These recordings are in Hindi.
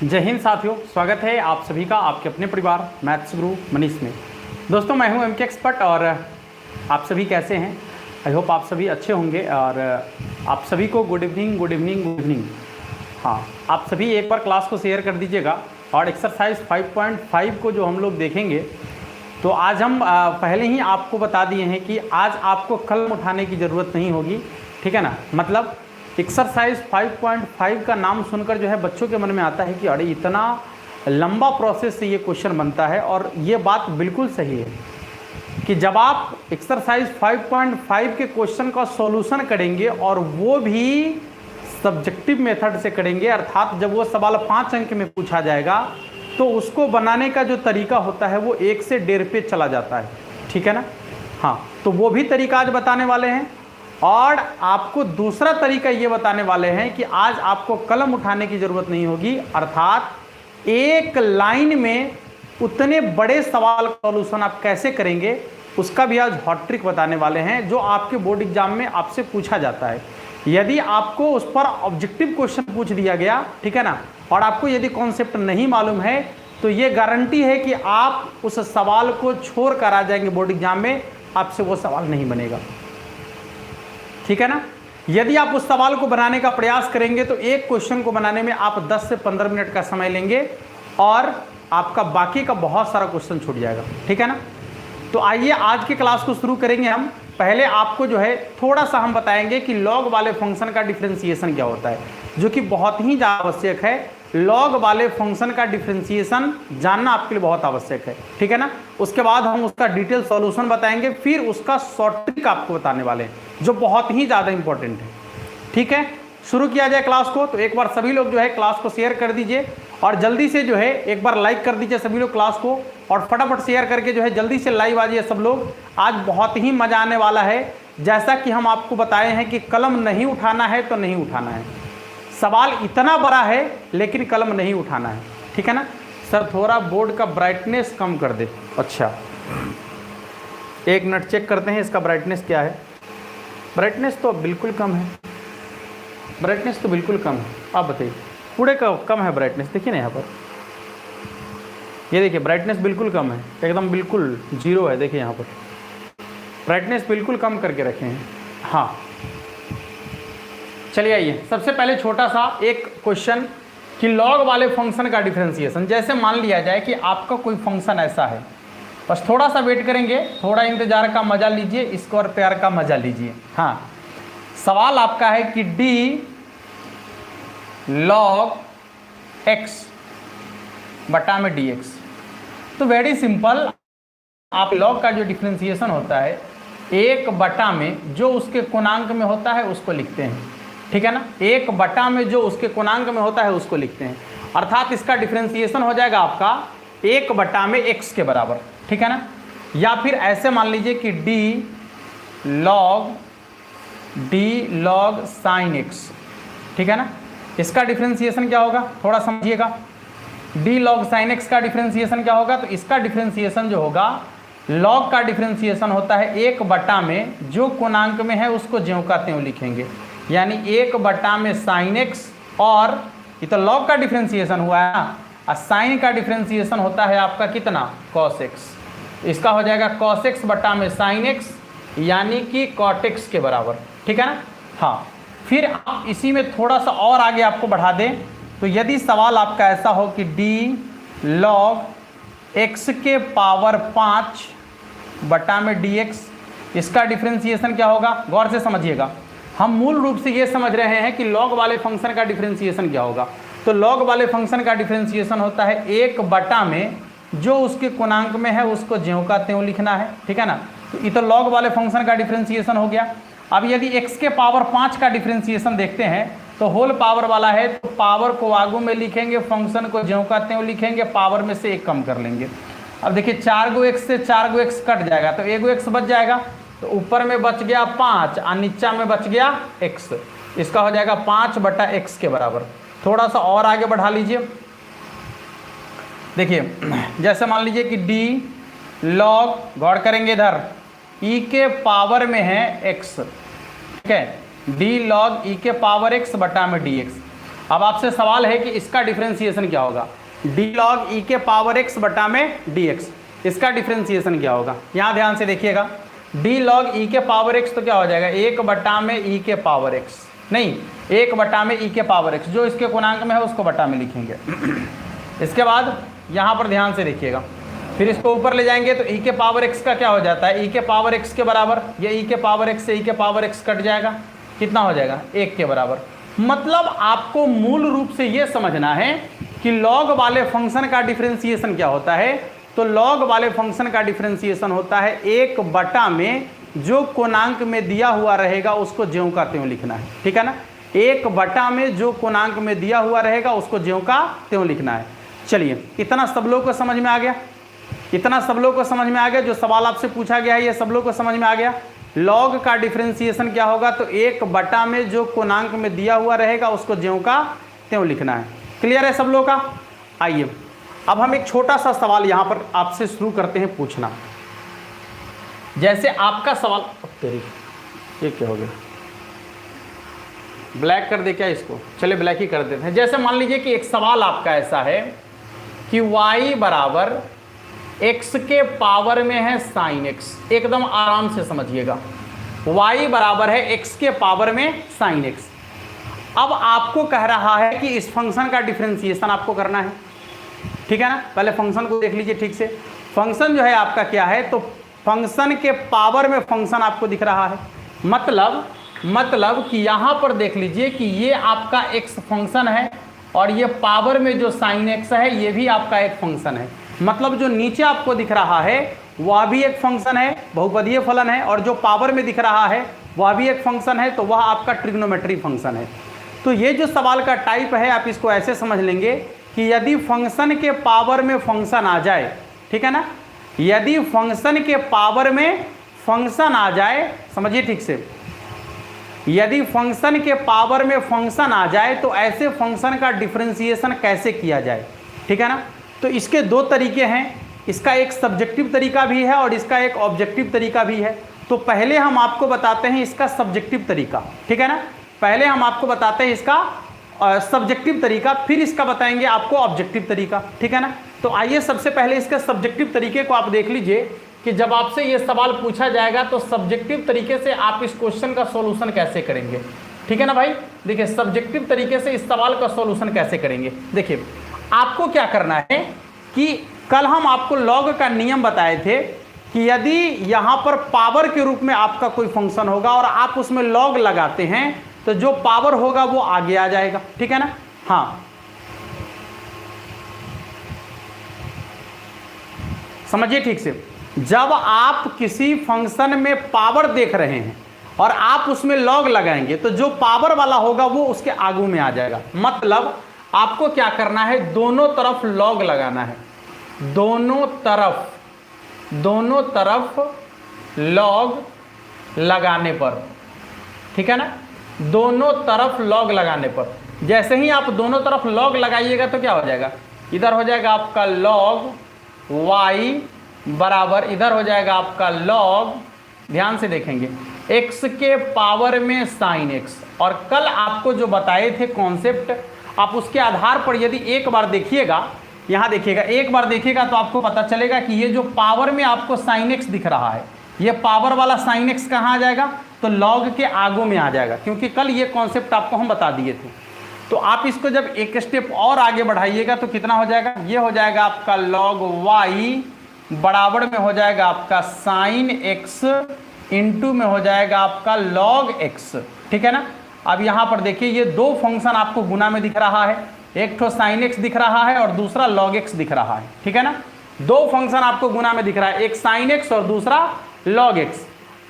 जय हिंद साथियों, स्वागत है आप सभी का आपके अपने परिवार मैथ्स गुरु मनीष में। दोस्तों मैं हूं एमके एक्सपर्ट और आप सभी कैसे हैं? आई होप आप सभी अच्छे होंगे और आप सभी को good evening good evening good evening. हाँ, आप सभी एक बार क्लास को शेयर कर दीजिएगा और एक्सरसाइज 5.5 को जो हम लोग देखेंगे तो आज हम पहले ही आपको बता दिए हैं कि आज आपको कलम उठाने की ज़रूरत नहीं होगी, ठीक है ना। मतलब एक्सरसाइज 5.5 का नाम सुनकर जो है बच्चों के मन में आता है कि अरे इतना लंबा प्रोसेस से ये क्वेश्चन बनता है, और ये बात बिल्कुल सही है कि जब आप एक्सरसाइज 5.5 के क्वेश्चन का सॉल्यूशन करेंगे और वो भी सब्जेक्टिव मेथड से करेंगे, अर्थात जब वो सवाल 5 अंक में पूछा जाएगा तो उसको बनाने का जो तरीका होता है वो 1 से 1.5 पेज चला जाता है, ठीक है ना। हाँ, तो वो भी तरीका आज बताने वाले हैं और आपको दूसरा तरीका ये बताने वाले हैं कि आज आपको कलम उठाने की ज़रूरत नहीं होगी, अर्थात एक लाइन में उतने बड़े सवाल का सॉल्यूशन आप कैसे करेंगे उसका भी आज हॉट ट्रिक बताने वाले हैं जो आपके बोर्ड एग्जाम में आपसे पूछा जाता है। यदि आपको उस पर ऑब्जेक्टिव क्वेश्चन पूछ दिया गया, ठीक है ना, और आपको यदि कॉन्सेप्ट नहीं मालूम है तो ये गारंटी है कि आप उस सवाल को छोड़ कर आ जाएंगे बोर्ड एग्जाम में, आपसे वो सवाल नहीं बनेगा, ठीक है ना। यदि आप उस सवाल को बनाने का प्रयास करेंगे तो एक क्वेश्चन को बनाने में आप 10 से 15 मिनट का समय लेंगे और आपका बाकी का बहुत सारा क्वेश्चन छूट जाएगा, ठीक है ना। तो आइए आज की क्लास को शुरू करेंगे हम। पहले आपको जो है थोड़ा सा हम बताएंगे कि लॉग वाले फंक्शन का डिफरेंशिएशन क्या होता है, जो कि बहुत ही ज़्यादा आवश्यक है। लॉग वाले फंक्शन का डिफरेंशिएशन जानना आपके लिए बहुत आवश्यक है, ठीक है ना। उसके बाद हम उसका डिटेल सॉल्यूशन बताएंगे, फिर उसका शॉर्ट ट्रिक आपको बताने वाले हैं जो बहुत ही ज़्यादा इंपॉर्टेंट है, ठीक है। शुरू किया जाए क्लास को। तो एक बार सभी लोग जो है क्लास को शेयर कर दीजिए और जल्दी से जो है एक बार लाइक कर दीजिए सभी लोग क्लास को, और फटाफट शेयर करके जो है जल्दी से लाइव आ जाइए सब लोग। आज बहुत ही मज़ा आने वाला है। जैसा कि हम आपको बताए हैं कि कलम नहीं उठाना है तो नहीं उठाना है, सवाल इतना बड़ा है लेकिन कलम नहीं उठाना है, ठीक है ना। सर थोड़ा बोर्ड का ब्राइटनेस कम कर दे। अच्छा, एक मिनट चेक करते हैं इसका ब्राइटनेस क्या है। ब्राइटनेस तो बिल्कुल कम है, ब्राइटनेस तो बिल्कुल कम है। आप बताइए, पूरे का कम है ब्राइटनेस, देखिए ना यहाँ पर, ये देखिए ब्राइटनेस बिल्कुल कम है, एकदम बिल्कुल जीरो है। देखिए यहाँ पर ब्राइटनेस बिल्कुल कम करके रखे हैं। हाँ चलिए आइए, सबसे पहले छोटा सा एक क्वेश्चन कि लॉग वाले फंक्शन का डिफरेंशिएशन। जैसे मान लिया जाए कि आपका कोई फंक्शन ऐसा है, बस थोड़ा सा वेट करेंगे, थोड़ा इंतजार का मजा लीजिए, स्क्वायर प्यार का मजा लीजिए। हाँ, सवाल आपका है कि d log x बटा में dx। तो वेरी सिंपल, आप लॉग का जो डिफरेंशिएशन होता है 1 बटा में जो उसके कोणांक में होता है उसको लिखते हैं, ठीक है ना। 1 बटा में जो उसके कोणांक में होता है उसको लिखते हैं, अर्थात इसका डिफरेंशिएशन हो जाएगा आपका 1 बटा में x के बराबर, ठीक है ना। या फिर ऐसे मान लीजिए कि d log sin x, ठीक है ना। इसका डिफरेंशिएशन क्या होगा थोड़ा समझिएगा। d log sin x का डिफरेंशिएशन क्या होगा, तो इसका डिफरेंशिएशन जो होगा, लॉग का डिफरेंशिएशन होता है 1 बटा में जो कोणांक में है उसको ज्यों का त्यों लिखेंगे, यानी 1 बटा में sin x, और ये तो लॉग का डिफरेंशिएशन हुआ है ना, और साइन का डिफरेंशिएशन होता है आपका कितना, cos x। इसका हो जाएगा cos x बटा में sin x, यानी कि cot x के बराबर, ठीक है ना। हाँ, फिर आप इसी में थोड़ा सा और आगे आपको बढ़ा दें, तो यदि सवाल आपका ऐसा हो कि d log x के पावर 5 बटा में dx, इसका डिफरेंशिएशन क्या होगा, गौर से समझिएगा। हम मूल रूप से ये समझ रहे हैं कि लॉग वाले फंक्शन का डिफरेंशिएशन क्या होगा। तो लॉग वाले फंक्शन का डिफरेंशिएशन होता है 1 बटा में जो उसके कोणांक में है उसको ज्यों का त्यों लिखना है, ठीक है ना। तो ये तो लॉग वाले फंक्शन का डिफरेंशिएशन हो गया। अब यदि x के पावर 5 का डिफरेंशिएशन देखते हैं तो होल पावर वाला है, तो पावर को आगू में लिखेंगे, फंक्शन को ज्यों का त्यों लिखेंगे, पावर में से 1 कम कर लेंगे। अब देखिए 4 गो x से 4 गो x कट जाएगा तो 1 गो x बच जाएगा, तो ऊपर में बच गया 5 और नीचा में बच गया x। इसका हो जाएगा 5 बटा x के बराबर। थोड़ा सा और आगे बढ़ा लीजिए, देखिए जैसे मान लीजिए कि d log, गौर करेंगे इधर, e के पावर में है x, ठीक है, d log e के पावर x बटा में dx। अब आपसे सवाल है कि इसका डिफरेंशिएशन क्या होगा, डी लॉग ई के पावर एक्स बटा में डी एक्स, इसका डिफरेंशिएशन क्या होगा। यहाँ ध्यान से देखिएगा, डी लॉग ई के पावर एक्स तो क्या हो जाएगा, 1 बटा में ई के पावर एक्स, नहीं 1 बटा में ई के पावर एक्स, जो इसके गुणांक में है उसको बटा में लिखेंगे। इसके बाद यहाँ पर ध्यान से देखिएगा, फिर इसको ऊपर ले जाएंगे तो ई के पावर एक्स का क्या हो जाता है, ई के पावर एक्स के बराबर, ये ई के पावर एक्स से ई के पावर एक्स कट जाएगा, कितना हो जाएगा 1 के बराबर। मतलब आपको मूल रूप से ये समझना है कि लॉग वाले फंक्शन का डिफरेंशिएशन क्या होता है। तो लॉग वाले फंक्शन का डिफरेंशिएशन होता है 1 बटा में जो कोणांक में दिया हुआ रहेगा उसको ज्यों का त्यों लिखना है, ठीक है ना। 1 बटा में जो कोणांक में दिया हुआ रहेगा उसको ज्यों का त्यों लिखना है। चलिए, इतना सब लोग को समझ में आ गया, इतना सब लोग को समझ में आ गया। जो सवाल आपसे पूछा गया है ये सब लोग को समझ में आ गया। लॉग का डिफरेंशिएशन क्या होगा, तो 1 बटा में जो कोणांक में दिया हुआ रहेगा उसको ज्यों का त्यों लिखना है। क्लियर है सब लोग का। आइए अब हम एक छोटा सा सवाल यहाँ पर आपसे शुरू करते हैं पूछना। जैसे आपका सवाल, तेरी ये क्या हो गया, ब्लैक कर दे क्या इसको, चलिए ब्लैक ही कर देते हैं। जैसे मान लीजिए कि एक सवाल आपका ऐसा है कि y बराबर x के पावर में है साइन x, एकदम आराम से समझिएगा, y बराबर है x के पावर में साइन x। अब आपको कह रहा है कि इस फंक्शन का डिफरेंशिएशन आपको करना है, ठीक है ना। पहले फंक्शन को देख लीजिए ठीक से। फंक्शन जो है आपका क्या है, तो फंक्शन के पावर में फंक्शन आपको दिख रहा है। मतलब कि यहाँ पर देख लीजिए कि ये आपका x फंक्शन है और ये पावर में जो साइन x है ये भी आपका एक फंक्शन है। मतलब जो नीचे आपको दिख रहा है वह भी एक फंक्शन है, बहुपदीय फलन है, और जो पावर में दिख रहा है वह भी एक फंक्शन है, तो वह आपका ट्रिग्नोमेट्री फंक्शन है। तो ये जो सवाल का टाइप है आप इसको ऐसे समझ लेंगे कि यदि फंक्शन के पावर में फंक्शन आ जाए, ठीक है ना, यदि फंक्शन के पावर में फंक्शन आ जाए, समझिए ठीक से, यदि फंक्शन के पावर में फंक्शन आ जाए तो ऐसे फंक्शन का डिफरेंशिएशन कैसे किया जाए, ठीक है ना। तो इसके दो तरीके हैं, इसका एक सब्जेक्टिव तरीका भी है और इसका एक ऑब्जेक्टिव तरीका भी है। तो पहले हम आपको बताते हैं इसका सब्जेक्टिव तरीका, ठीक है ना, पहले हम आपको बताते हैं इसका सब्जेक्टिव तरीका, फिर इसका बताएंगे आपको ऑब्जेक्टिव तरीका, ठीक है ना। तो आइए सबसे पहले इसके सब्जेक्टिव तरीके को आप देख लीजिए कि जब आपसे ये सवाल पूछा जाएगा तो सब्जेक्टिव तरीके से आप इस क्वेश्चन का सॉल्यूशन कैसे करेंगे, ठीक है ना भाई। देखिए सब्जेक्टिव तरीके से इस सवाल का सॉल्यूशन कैसे करेंगे। देखिए आपको क्या करना है कि कल हम आपको लॉग का नियम बताए थे कि यदि यहाँ पर पावर के रूप में आपका कोई फंक्शन होगा और आप उसमें लॉग लगाते हैं तो जो पावर होगा वो आगे आ जाएगा, ठीक है ना। हाँ समझिए ठीक से, जब आप किसी फंक्शन में पावर देख रहे हैं और आप उसमें लॉग लगाएंगे तो जो पावर वाला होगा वो उसके आगू में आ जाएगा। मतलब आपको क्या करना है, दोनों तरफ लॉग लगाना है, दोनों तरफ लॉग लगाने पर, ठीक है ना, दोनों तरफ लॉग लगाने पर। जैसे ही आप दोनों तरफ लॉग लगाइएगा तो क्या हो जाएगा, इधर हो जाएगा आपका लॉग y बराबर, इधर हो जाएगा आपका लॉग, ध्यान से देखेंगे, x के पावर में साइन x। और कल आपको जो बताए थे कॉन्सेप्ट, आप उसके आधार पर यदि एक बार देखिएगा, यहाँ देखिएगा, एक बार देखिएगा तो आपको पता चलेगा कि ये जो पावर में आपको साइन x दिख रहा है, ये पावर वाला साइन x कहाँ आ जाएगा, तो लॉग के आगू में आ जाएगा, क्योंकि कल ये कॉन्सेप्ट आपको हम बता दिए थे। तो आप इसको जब एक स्टेप और आगे बढ़ाइएगा तो कितना हो जाएगा, ये हो जाएगा आपका लॉग y बराबर में हो जाएगा आपका साइन x इंटू में हो जाएगा आपका लॉग x, ठीक है ना। अब यहाँ पर देखिए ये दो फंक्शन आपको गुना में दिख रहा है, एक तो साइन x दिख रहा है और दूसरा log x दिख रहा है, ठीक है ना। दो फंक्शन आपको गुना में दिख रहा है, एक साइन x और दूसरा log x।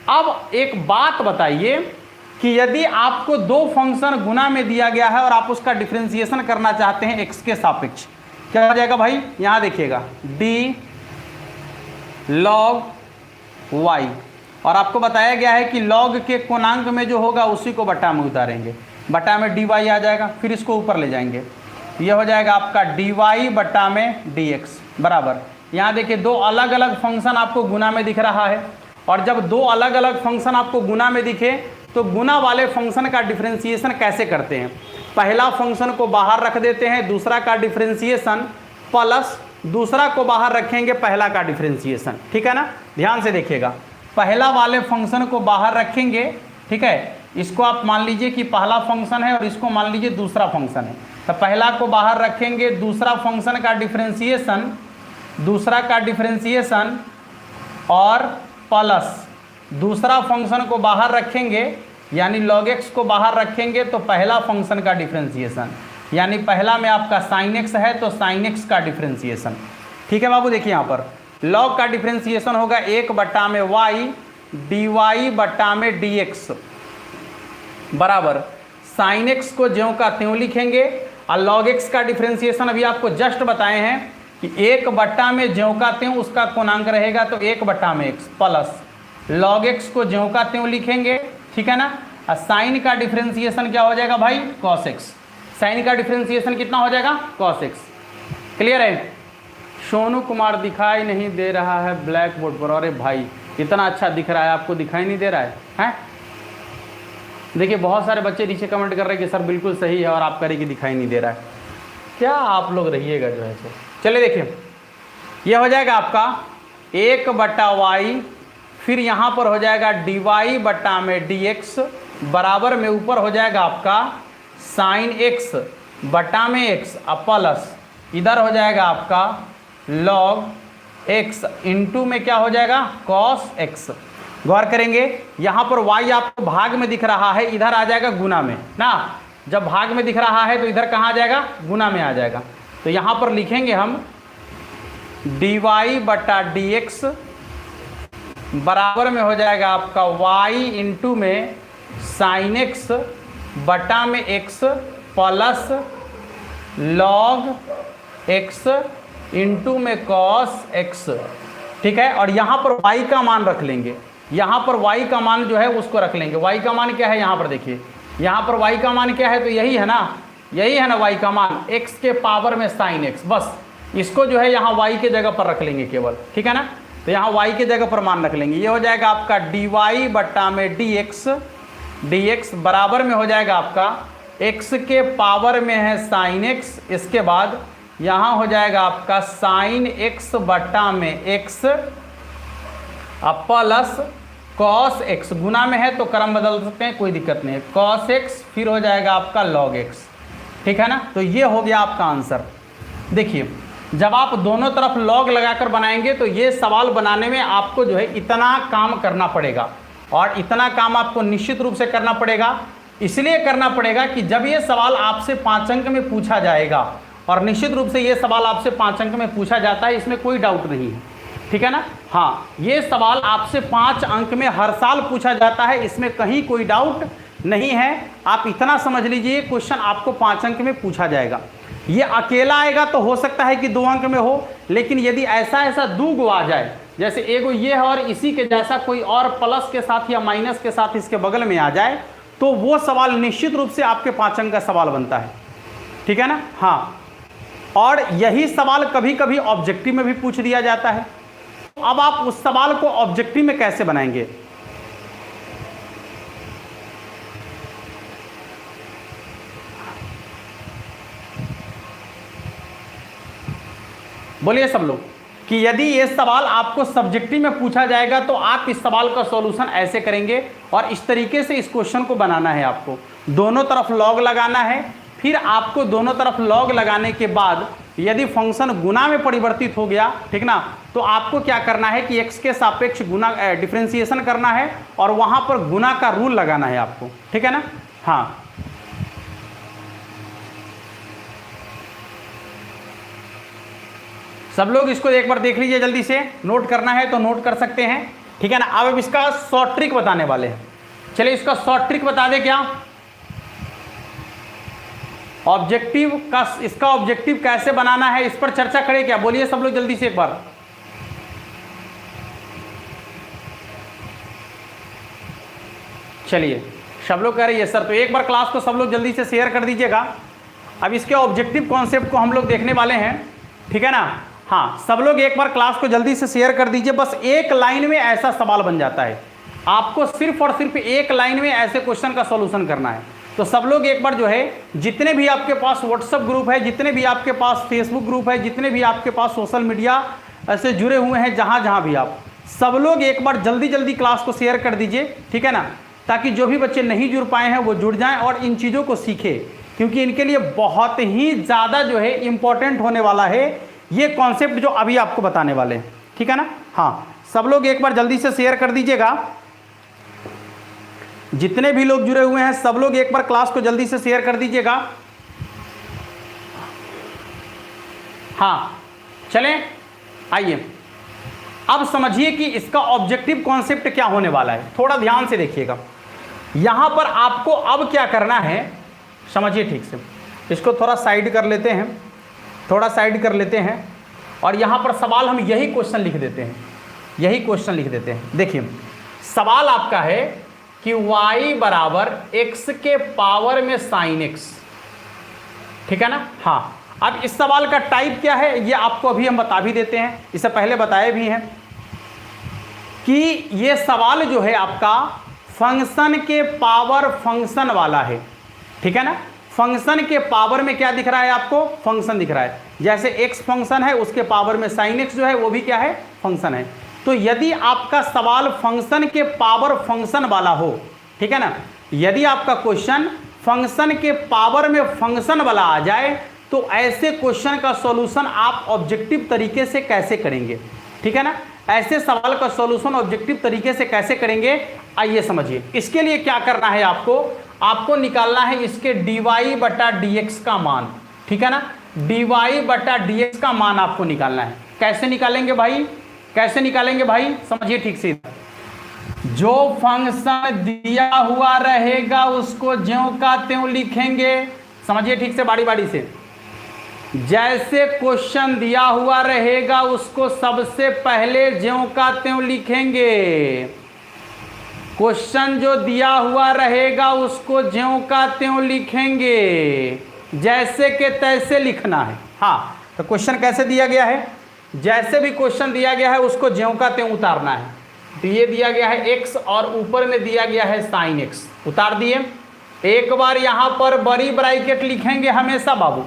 अब एक बात बताइए कि यदि आपको दो फंक्शन गुना में दिया गया है और आप उसका डिफरेंशिएशन करना चाहते हैं x के सापेक्ष, क्या हो जाएगा भाई, यहाँ देखिएगा d log y, और आपको बताया गया है कि log के कोणांक में जो होगा उसी को बटा में उतारेंगे, बटा में dy आ जाएगा, फिर इसको ऊपर ले जाएंगे, ये हो जाएगा आपका dy बटा में dx बराबर। यहाँ देखिए दो अलग अलग फंक्शन आपको गुना में दिख रहा है, और जब दो अलग अलग फंक्शन आपको गुना में दिखे तो गुना वाले फंक्शन का डिफरेंशिएशन कैसे करते हैं। पहला फंक्शन को बाहर रख देते हैं, दूसरा का डिफरेंशिएशन प्लस दूसरा को बाहर रखेंगे, पहला का डिफरेंशिएशन। ठीक है ना, ध्यान से देखिएगा, पहला वाले फंक्शन को बाहर रखेंगे, ठीक है, इसको आप मान लीजिए कि पहला फंक्शन है और इसको मान लीजिए दूसरा फंक्शन है, तो पहला को बाहर रखेंगे, दूसरा फंक्शन का डिफरेंशिएशन, दूसरा का डिफरेंशिएशन और प्लस दूसरा फंक्शन को बाहर रखेंगे, यानी log x को बाहर रखेंगे तो पहला फंक्शन का डिफरेंशिएशन, यानी पहला में आपका sin x है तो sin x का डिफरेंशिएशन। ठीक है बाबू, देखिए यहाँ पर log का डिफरेंशिएशन होगा 1/y dy बट्टा में dx बराबर sin x को ज्यों का त्यों लिखेंगे, और log x का डिफरेंशिएशन अभी आपको जस्ट बताए हैं कि 1/, में ज्यों का त्यों उसका कोणांक रहेगा तो 1/, में x प्लस log x को ज्यों का त्यों लिखेंगे। ठीक है ना, और साइन का डिफरेंशिएशन क्या हो जाएगा भाई, cos x। साइन का डिफरेंशिएशन कितना हो जाएगा, cos x। क्लियर है। सोनू कुमार दिखाई नहीं दे रहा है ब्लैक बोर्ड पर। अरे भाई इतना अच्छा दिख रहा है, आपको दिखाई नहीं दे रहा है, हैं? देखिए बहुत सारे बच्चे नीचे कमेंट कर रहे हैं कि सर बिल्कुल सही है, और आप कह रहे कि दिखाई नहीं दे रहा है। क्या आप लोग रहिएगा जो है। चलिए देखिए, यह हो जाएगा आपका 1/y, फिर यहाँ पर हो जाएगा dy बट्टा में dx बराबर में ऊपर हो जाएगा आपका sin x बट्टा में x प्लस इधर हो जाएगा आपका log x इंटू में क्या हो जाएगा, cos x। गौर करेंगे यहाँ पर y आपको भाग में दिख रहा है, इधर आ जाएगा गुना में ना। जब भाग में दिख रहा है तो इधर कहाँ आ जाएगा, गुना में आ जाएगा। तो यहाँ पर लिखेंगे हम dy बट्टा dx बराबर में हो जाएगा आपका y इंटू में sin x बटा में x plus log x into में cos x। ठीक है, और यहाँ पर y का मान रख लेंगे, यहाँ पर y का मान जो है उसको रख लेंगे। y का मान क्या है, यहाँ पर देखिए, यहाँ पर y का मान क्या है, तो यही है ना, यही है ना y का मान, x के पावर में sin x। बस इसको जो है यहाँ y के जगह पर रख लेंगे केवल। ठीक है ना, तो यहाँ y के जगह पर मान रख लेंगे। ये हो जाएगा आपका dy बट्टा में dx बराबर में हो जाएगा आपका x के पावर में है sin x, इसके बाद यहाँ हो जाएगा आपका sin x बट्टा में x प्लस cos x, गुना में है तो क्रम बदल सकते हैं, कोई दिक्कत नहीं है, cos x फिर हो जाएगा आपका log x। ठीक है ना, तो ये हो गया आपका आंसर। देखिए जब आप दोनों तरफ लॉग लगाकर बनाएंगे तो ये सवाल बनाने में आपको जो है इतना काम करना पड़ेगा, और इतना काम आपको निश्चित रूप से करना पड़ेगा। इसलिए करना पड़ेगा कि जब ये सवाल आपसे 5 अंक में पूछा जाएगा, और निश्चित रूप से ये सवाल आपसे 5 अंक में पूछा जाता है, इसमें कोई डाउट नहीं है। ठीक है ना, हाँ ये सवाल आपसे 5 अंक में हर साल पूछा जाता है, इसमें कहीं कोई डाउट नहीं है। आप इतना समझ लीजिए क्वेश्चन आपको 5 अंक में पूछा जाएगा। ये अकेला आएगा तो हो सकता है कि 2 अंक में हो, लेकिन यदि ऐसा दूगो आ जाए, जैसे एगो ये है और इसी के जैसा कोई और प्लस के साथ या माइनस के साथ इसके बगल में आ जाए, तो वो सवाल निश्चित रूप से आपके 5 अंक का सवाल बनता है। ठीक है ना, हाँ, और यही सवाल कभी कभी ऑब्जेक्टिव में भी पूछ दिया जाता है। अब आप उस सवाल को ऑब्जेक्टिव में कैसे बनाएंगे, बोलिए सब लोग, कि यदि ये सवाल आपको सब्जेक्टिव में पूछा जाएगा तो आप इस सवाल का सॉल्यूशन ऐसे करेंगे, और इस तरीके से इस क्वेश्चन को बनाना है। आपको दोनों तरफ लॉग लगाना है, फिर आपको दोनों तरफ लॉग लगाने के बाद यदि फंक्शन गुना में परिवर्तित हो गया, ठीक ना, तो आपको क्या करना है कि x के सापेक्ष गुना डिफरेंशिएशन करना है, और वहां पर गुना का रूल लगाना है आपको। ठीक है ना, हाँ सब लोग इसको एक बार देख लीजिए, जल्दी से नोट करना है तो नोट कर सकते हैं। ठीक है ना, अब इसका शॉर्ट ट्रिक बताने वाले हैं। चलिए इसका शॉर्ट ट्रिक बता दे, क्या ऑब्जेक्टिव का, इसका ऑब्जेक्टिव कैसे बनाना है, इस पर चर्चा करें क्या, बोलिए सब लोग जल्दी से एक बार। चलिए सब लोग कह रही है सर, तो एक बार क्लास को सब लोग जल्दी से शेयर कर दीजिएगा। अब इसके ऑब्जेक्टिव कॉन्सेप्ट को हम लोग देखने वाले हैं। ठीक है ना, हाँ सब लोग एक बार क्लास को जल्दी से शेयर कर दीजिए। बस एक लाइन में ऐसा सवाल बन जाता है, आपको सिर्फ और सिर्फ एक लाइन में ऐसे क्वेश्चन का सॉल्यूशन करना है। तो सब लोग एक बार जो है, जितने भी आपके पास व्हाट्सएप ग्रुप है, जितने भी आपके पास फेसबुक ग्रुप है, जितने भी आपके पास सोशल मीडिया से जुड़े हुए हैं, जहाँ भी आप सब लोग एक बार जल्दी जल्दी क्लास को शेयर कर दीजिए, ठीक है ना, ताकि जो भी बच्चे नहीं जुड़ पाए हैं वो जुड़ जाएं और इन चीज़ों को सीखें, क्योंकि इनके लिए बहुत ही ज़्यादा जो है इम्पोर्टेंट होने वाला है ये कॉन्सेप्ट जो अभी आपको बताने वाले हैं, ठीक है ना। हाँ, सब लोग एक बार जल्दी से शेयर कर दीजिएगा, जितने भी लोग जुड़े हुए हैं सब लोग एक बार क्लास को जल्दी से शेयर कर दीजिएगा। हाँ चलें, आइए अब समझिए कि इसका ऑब्जेक्टिव कॉन्सेप्ट क्या होने वाला है, थोड़ा ध्यान से देखिएगा। यहां पर आपको अब क्या करना है समझिए ठीक से, इसको थोड़ा साइड कर लेते हैं, थोड़ा साइड कर लेते हैं, और यहां पर सवाल हम यही क्वेश्चन लिख देते हैं, यही क्वेश्चन लिख देते हैं। देखिए सवाल आपका है कि y बराबर x के पावर में sin x, ठीक है ना। हाँ, अब इस सवाल का टाइप क्या है ये आपको अभी हम बता भी देते हैं, इससे पहले बताए भी हैं कि ये सवाल जो है आपका फंक्शन के पावर फंक्शन वाला है, ठीक है ना। फंक्शन के पावर में क्या दिख रहा है आपको, फंक्शन दिख रहा है, जैसे x फंक्शन है उसके पावर में sin x जो है वो भी क्या है, फंक्शन है। तो यदि आपका सवाल फंक्शन के पावर फंक्शन वाला हो, ठीक है ना, यदि आपका क्वेश्चन फंक्शन के पावर में फंक्शन वाला आ जाए तो ऐसे क्वेश्चन का सॉल्यूशन आप ऑब्जेक्टिव तरीके से कैसे करेंगे, ठीक है ना। ऐसे सवाल का सॉल्यूशन ऑब्जेक्टिव तरीके से कैसे करेंगे आइए समझिए। इसके लिए क्या करना है आपको निकालना है इसके dy बटा dx का मान, ठीक है ना। dy बटा dx का मान आपको निकालना है। कैसे निकालेंगे भाई, कैसे निकालेंगे भाई, समझिए ठीक से। जो फंक्शन दिया हुआ रहेगा उसको ज्यों का त्यों लिखेंगे, समझिए ठीक से बारी बारी से। जैसे क्वेश्चन दिया हुआ रहेगा उसको सबसे पहले ज्यों का त्यों लिखेंगे, क्वेश्चन जो दिया हुआ रहेगा उसको ज्यों का त्यों लिखेंगे, जैसे के तैसे लिखना है। हाँ, तो क्वेश्चन कैसे दिया गया है, जैसे भी क्वेश्चन दिया गया है उसको ज्यों का त्यों उतारना है। तो ये दिया गया है x और ऊपर में दिया गया है sin x, उतार दिए। एक बार यहाँ पर बड़ी ब्रैकेट लिखेंगे हमेशा बाबू,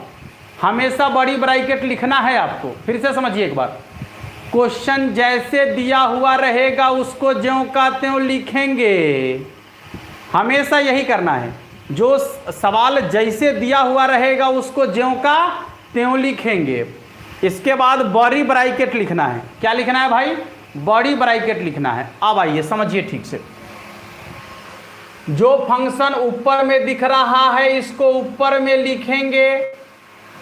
हमेशा बड़ी ब्रैकेट लिखना है आपको। फिर से समझिए एक बार, क्वेश्चन जैसे दिया हुआ रहेगा उसको ज्यों का त्यों लिखेंगे, हमेशा यही करना है। जो सवाल जैसे दिया हुआ रहेगा उसको ज्यों का त्यों लिखेंगे। इसके बाद बड़ी ब्रैकेट लिखना है। क्या लिखना है भाई, बड़ी ब्रैकेट लिखना है। अब आइए समझिए ठीक से, जो फंक्शन ऊपर में दिख रहा है इसको ऊपर में लिखेंगे,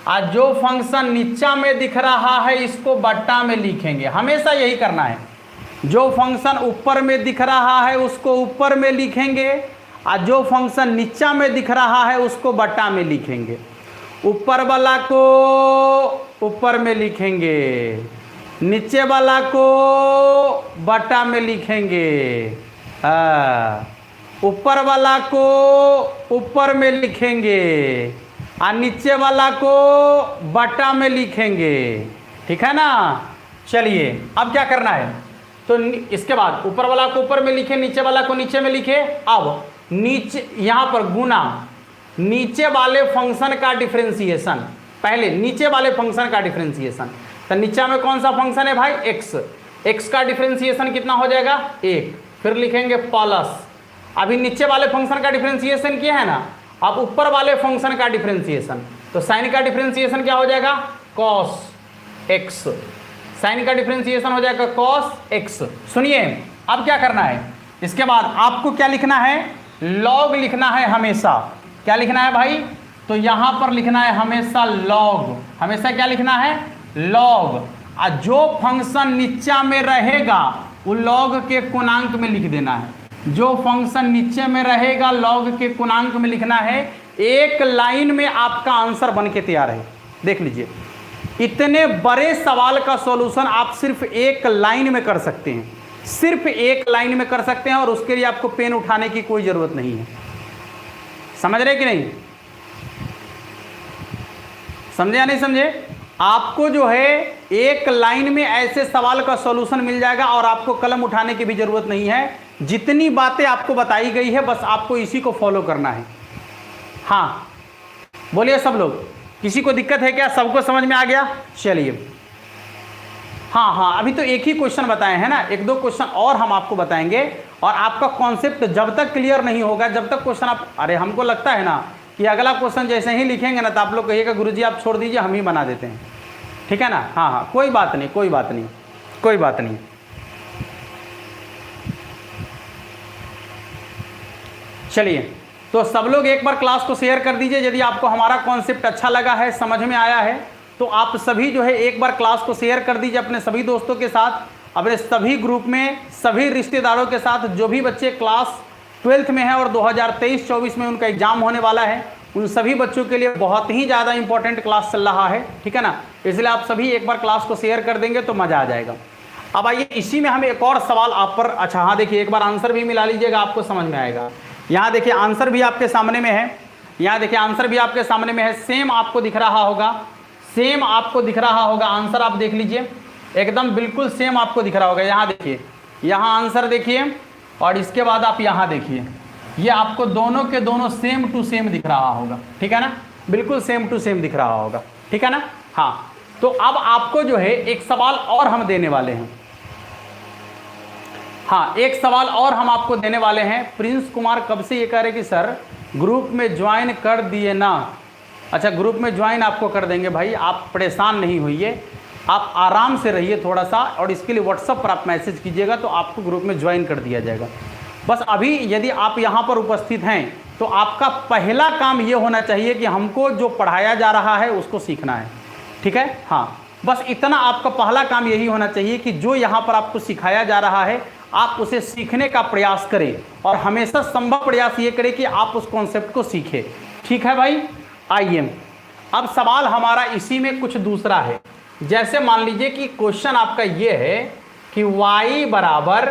और जो फंक्शन नीचा में दिख रहा है इसको बट्टा में लिखेंगे। हमेशा यही करना है, जो फंक्शन ऊपर में दिख रहा है उसको ऊपर में लिखेंगे, और जो फंक्शन नीचा में दिख रहा है उसको बट्टा में लिखेंगे। ऊपर वाला को ऊपर में लिखेंगे, नीचे वाला को बट्टा में लिखेंगे, ऊपर वाला को ऊपर में लिखेंगे और नीचे वाला को बट्टा में लिखेंगे, ठीक है ना। चलिए अब क्या करना है, तो इसके बाद ऊपर वाला को ऊपर में लिखे, नीचे वाला को नीचे में लिखे। अब नीचे यहाँ पर गुना नीचे वाले फंक्शन का डिफरेंशिएशन, पहले नीचे वाले फंक्शन का डिफरेंशिएशन। तो नीचे में कौन सा फंक्शन है भाई, x का डिफरेंशिएशन कितना हो जाएगा 1, फिर लिखेंगे प्लस। अभी नीचे वाले फंक्शन का डिफरेंशिएशन किया है ना, अब ऊपर वाले फंक्शन का डिफरेंशिएशन, तो साइन का डिफरेंशिएशन क्या हो जाएगा cos x, साइन का डिफरेंशिएशन हो जाएगा cos x। सुनिए अब क्या करना है, इसके बाद आपको क्या लिखना है, log लिखना है हमेशा। क्या लिखना है भाई, तो यहां पर लिखना है हमेशा log, हमेशा क्या लिखना है log। और जो फंक्शन नीचा में रहेगा वो log के पूर्णांक में लिख देना है। जो फंक्शन नीचे में रहेगा log के पूर्णांक में लिखना है। एक लाइन में आपका आंसर बन के तैयार है। देख लीजिए, इतने बड़े सवाल का सॉल्यूशन आप सिर्फ एक लाइन में कर सकते हैं, सिर्फ एक लाइन में कर सकते हैं, और उसके लिए आपको पेन उठाने की कोई जरूरत नहीं है। समझ रहे कि नहीं, समझे या नहीं समझे। आपको जो है एक लाइन में ऐसे सवाल का सॉल्यूशन मिल जाएगा और आपको कलम उठाने की भी जरूरत नहीं है। जितनी बातें आपको बताई गई है बस आपको इसी को फॉलो करना है। हाँ बोलिए सब लोग, किसी को दिक्कत है क्या? सबको समझ में आ गया? चलिए हाँ, अभी तो एक ही क्वेश्चन बताए हैं ना, एक दो क्वेश्चन और हम आपको बताएंगे और आपका कॉन्सेप्ट जब तक क्लियर नहीं होगा, जब तक क्वेश्चन आप, अरे हमको लगता है ना कि अगला क्वेश्चन जैसे ही लिखेंगे ना तो आप लोग कहिएगा गुरुजी आप छोड़ दीजिए, हम ही बना देते हैं, ठीक है ना? हाँ, कोई बात नहीं, कोई बात नहीं, कोई बात नहीं। चलिए, तो सब लोग एक बार क्लास को शेयर कर दीजिए यदि आपको हमारा कॉन्सेप्ट अच्छा लगा है, समझ में आया है, तो आप सभी जो है एक बार क्लास को शेयर कर दीजिए अपने सभी दोस्तों के साथ, अपने सभी ग्रुप में, सभी रिश्तेदारों के साथ। जो भी बच्चे क्लास 12th में हैं और 2023-24 में उनका एग्जाम होने वाला है, उन सभी बच्चों के लिए बहुत ही ज़्यादा इंपॉर्टेंट क्लास चल रहा है, ठीक है ना? इसलिए आप सभी एक बार क्लास को शेयर कर देंगे तो मज़ा आ जाएगा। अब आइए, इसी में हम एक और सवाल आप पर, अच्छा हाँ देखिए, एक बार आंसर भी मिला लीजिएगा, आपको समझ में आएगा। यहाँ देखिए आंसर भी आपके सामने में है, यहाँ देखिए आंसर भी आपके सामने में है, सेम आपको दिख रहा होगा, सेम आपको दिख रहा होगा आंसर, आप देख लीजिए एकदम बिल्कुल सेम आपको दिख रहा होगा। यहाँ देखिए, यहाँ आंसर देखिए और इसके बाद आप यहाँ देखिए, ये आपको दोनों के दोनों सेम टू सेम दिख रहा होगा, ठीक है ना? बिल्कुल सेम टू सेम दिख रहा होगा, ठीक है ना? हाँ, तो अब आपको जो है एक सवाल और हम देने वाले हैं। हाँ, एक सवाल और हम आपको देने वाले हैं। प्रिंस कुमार कब से ये कह रहे कि सर ग्रुप में ज्वाइन कर दिए ना? अच्छा, ग्रुप में ज्वाइन आपको कर देंगे भाई, आप परेशान नहीं होइए, आप आराम से रहिए थोड़ा सा, और इसके लिए व्हाट्सएप पर आप मैसेज कीजिएगा तो आपको ग्रुप में ज्वाइन कर दिया जाएगा। बस अभी यदि आप यहाँ पर उपस्थित हैं तो आपका पहला काम ये होना चाहिए कि हमको जो पढ़ाया जा रहा है उसको सीखना है, ठीक है? हाँ, बस इतना आपका पहला काम यही होना चाहिए कि जो यहाँ पर आपको सिखाया जा रहा है आप उसे सीखने का प्रयास करें, और हमेशा संभव प्रयास ये करें कि आप उस कॉन्सेप्ट को सीखें, ठीक है भाई? आइए, अब सवाल हमारा इसी में कुछ दूसरा है। जैसे मान लीजिए कि क्वेश्चन आपका ये है कि y बराबर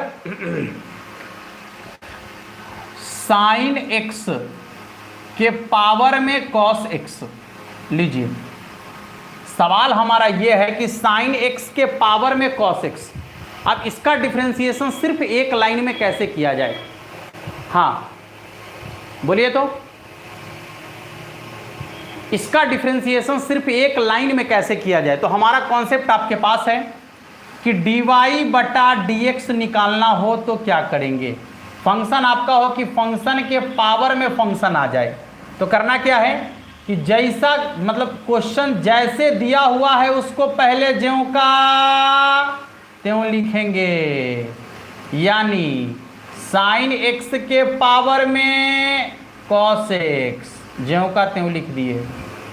साइन x के पावर में कॉस x। लीजिए, सवाल हमारा ये है कि साइन x के पावर में कॉस x, अब इसका डिफरेंशिएशन सिर्फ एक लाइन में कैसे किया जाए? हाँ बोलिए, तो इसका डिफरेंशिएशन सिर्फ एक लाइन में कैसे किया जाए? तो हमारा कॉन्सेप्ट आपके पास है कि dy बटा dx निकालना हो तो क्या करेंगे? फंक्शन आपका हो कि फंक्शन के पावर में फंक्शन आ जाए, तो करना क्या है कि जैसा, मतलब क्वेश्चन जैसे दिया हुआ है उसको पहले ज्यों का त्यों लिखेंगे, यानी साइन x के पावर में कॉस x, ज्यों का त्यों लिख दिए।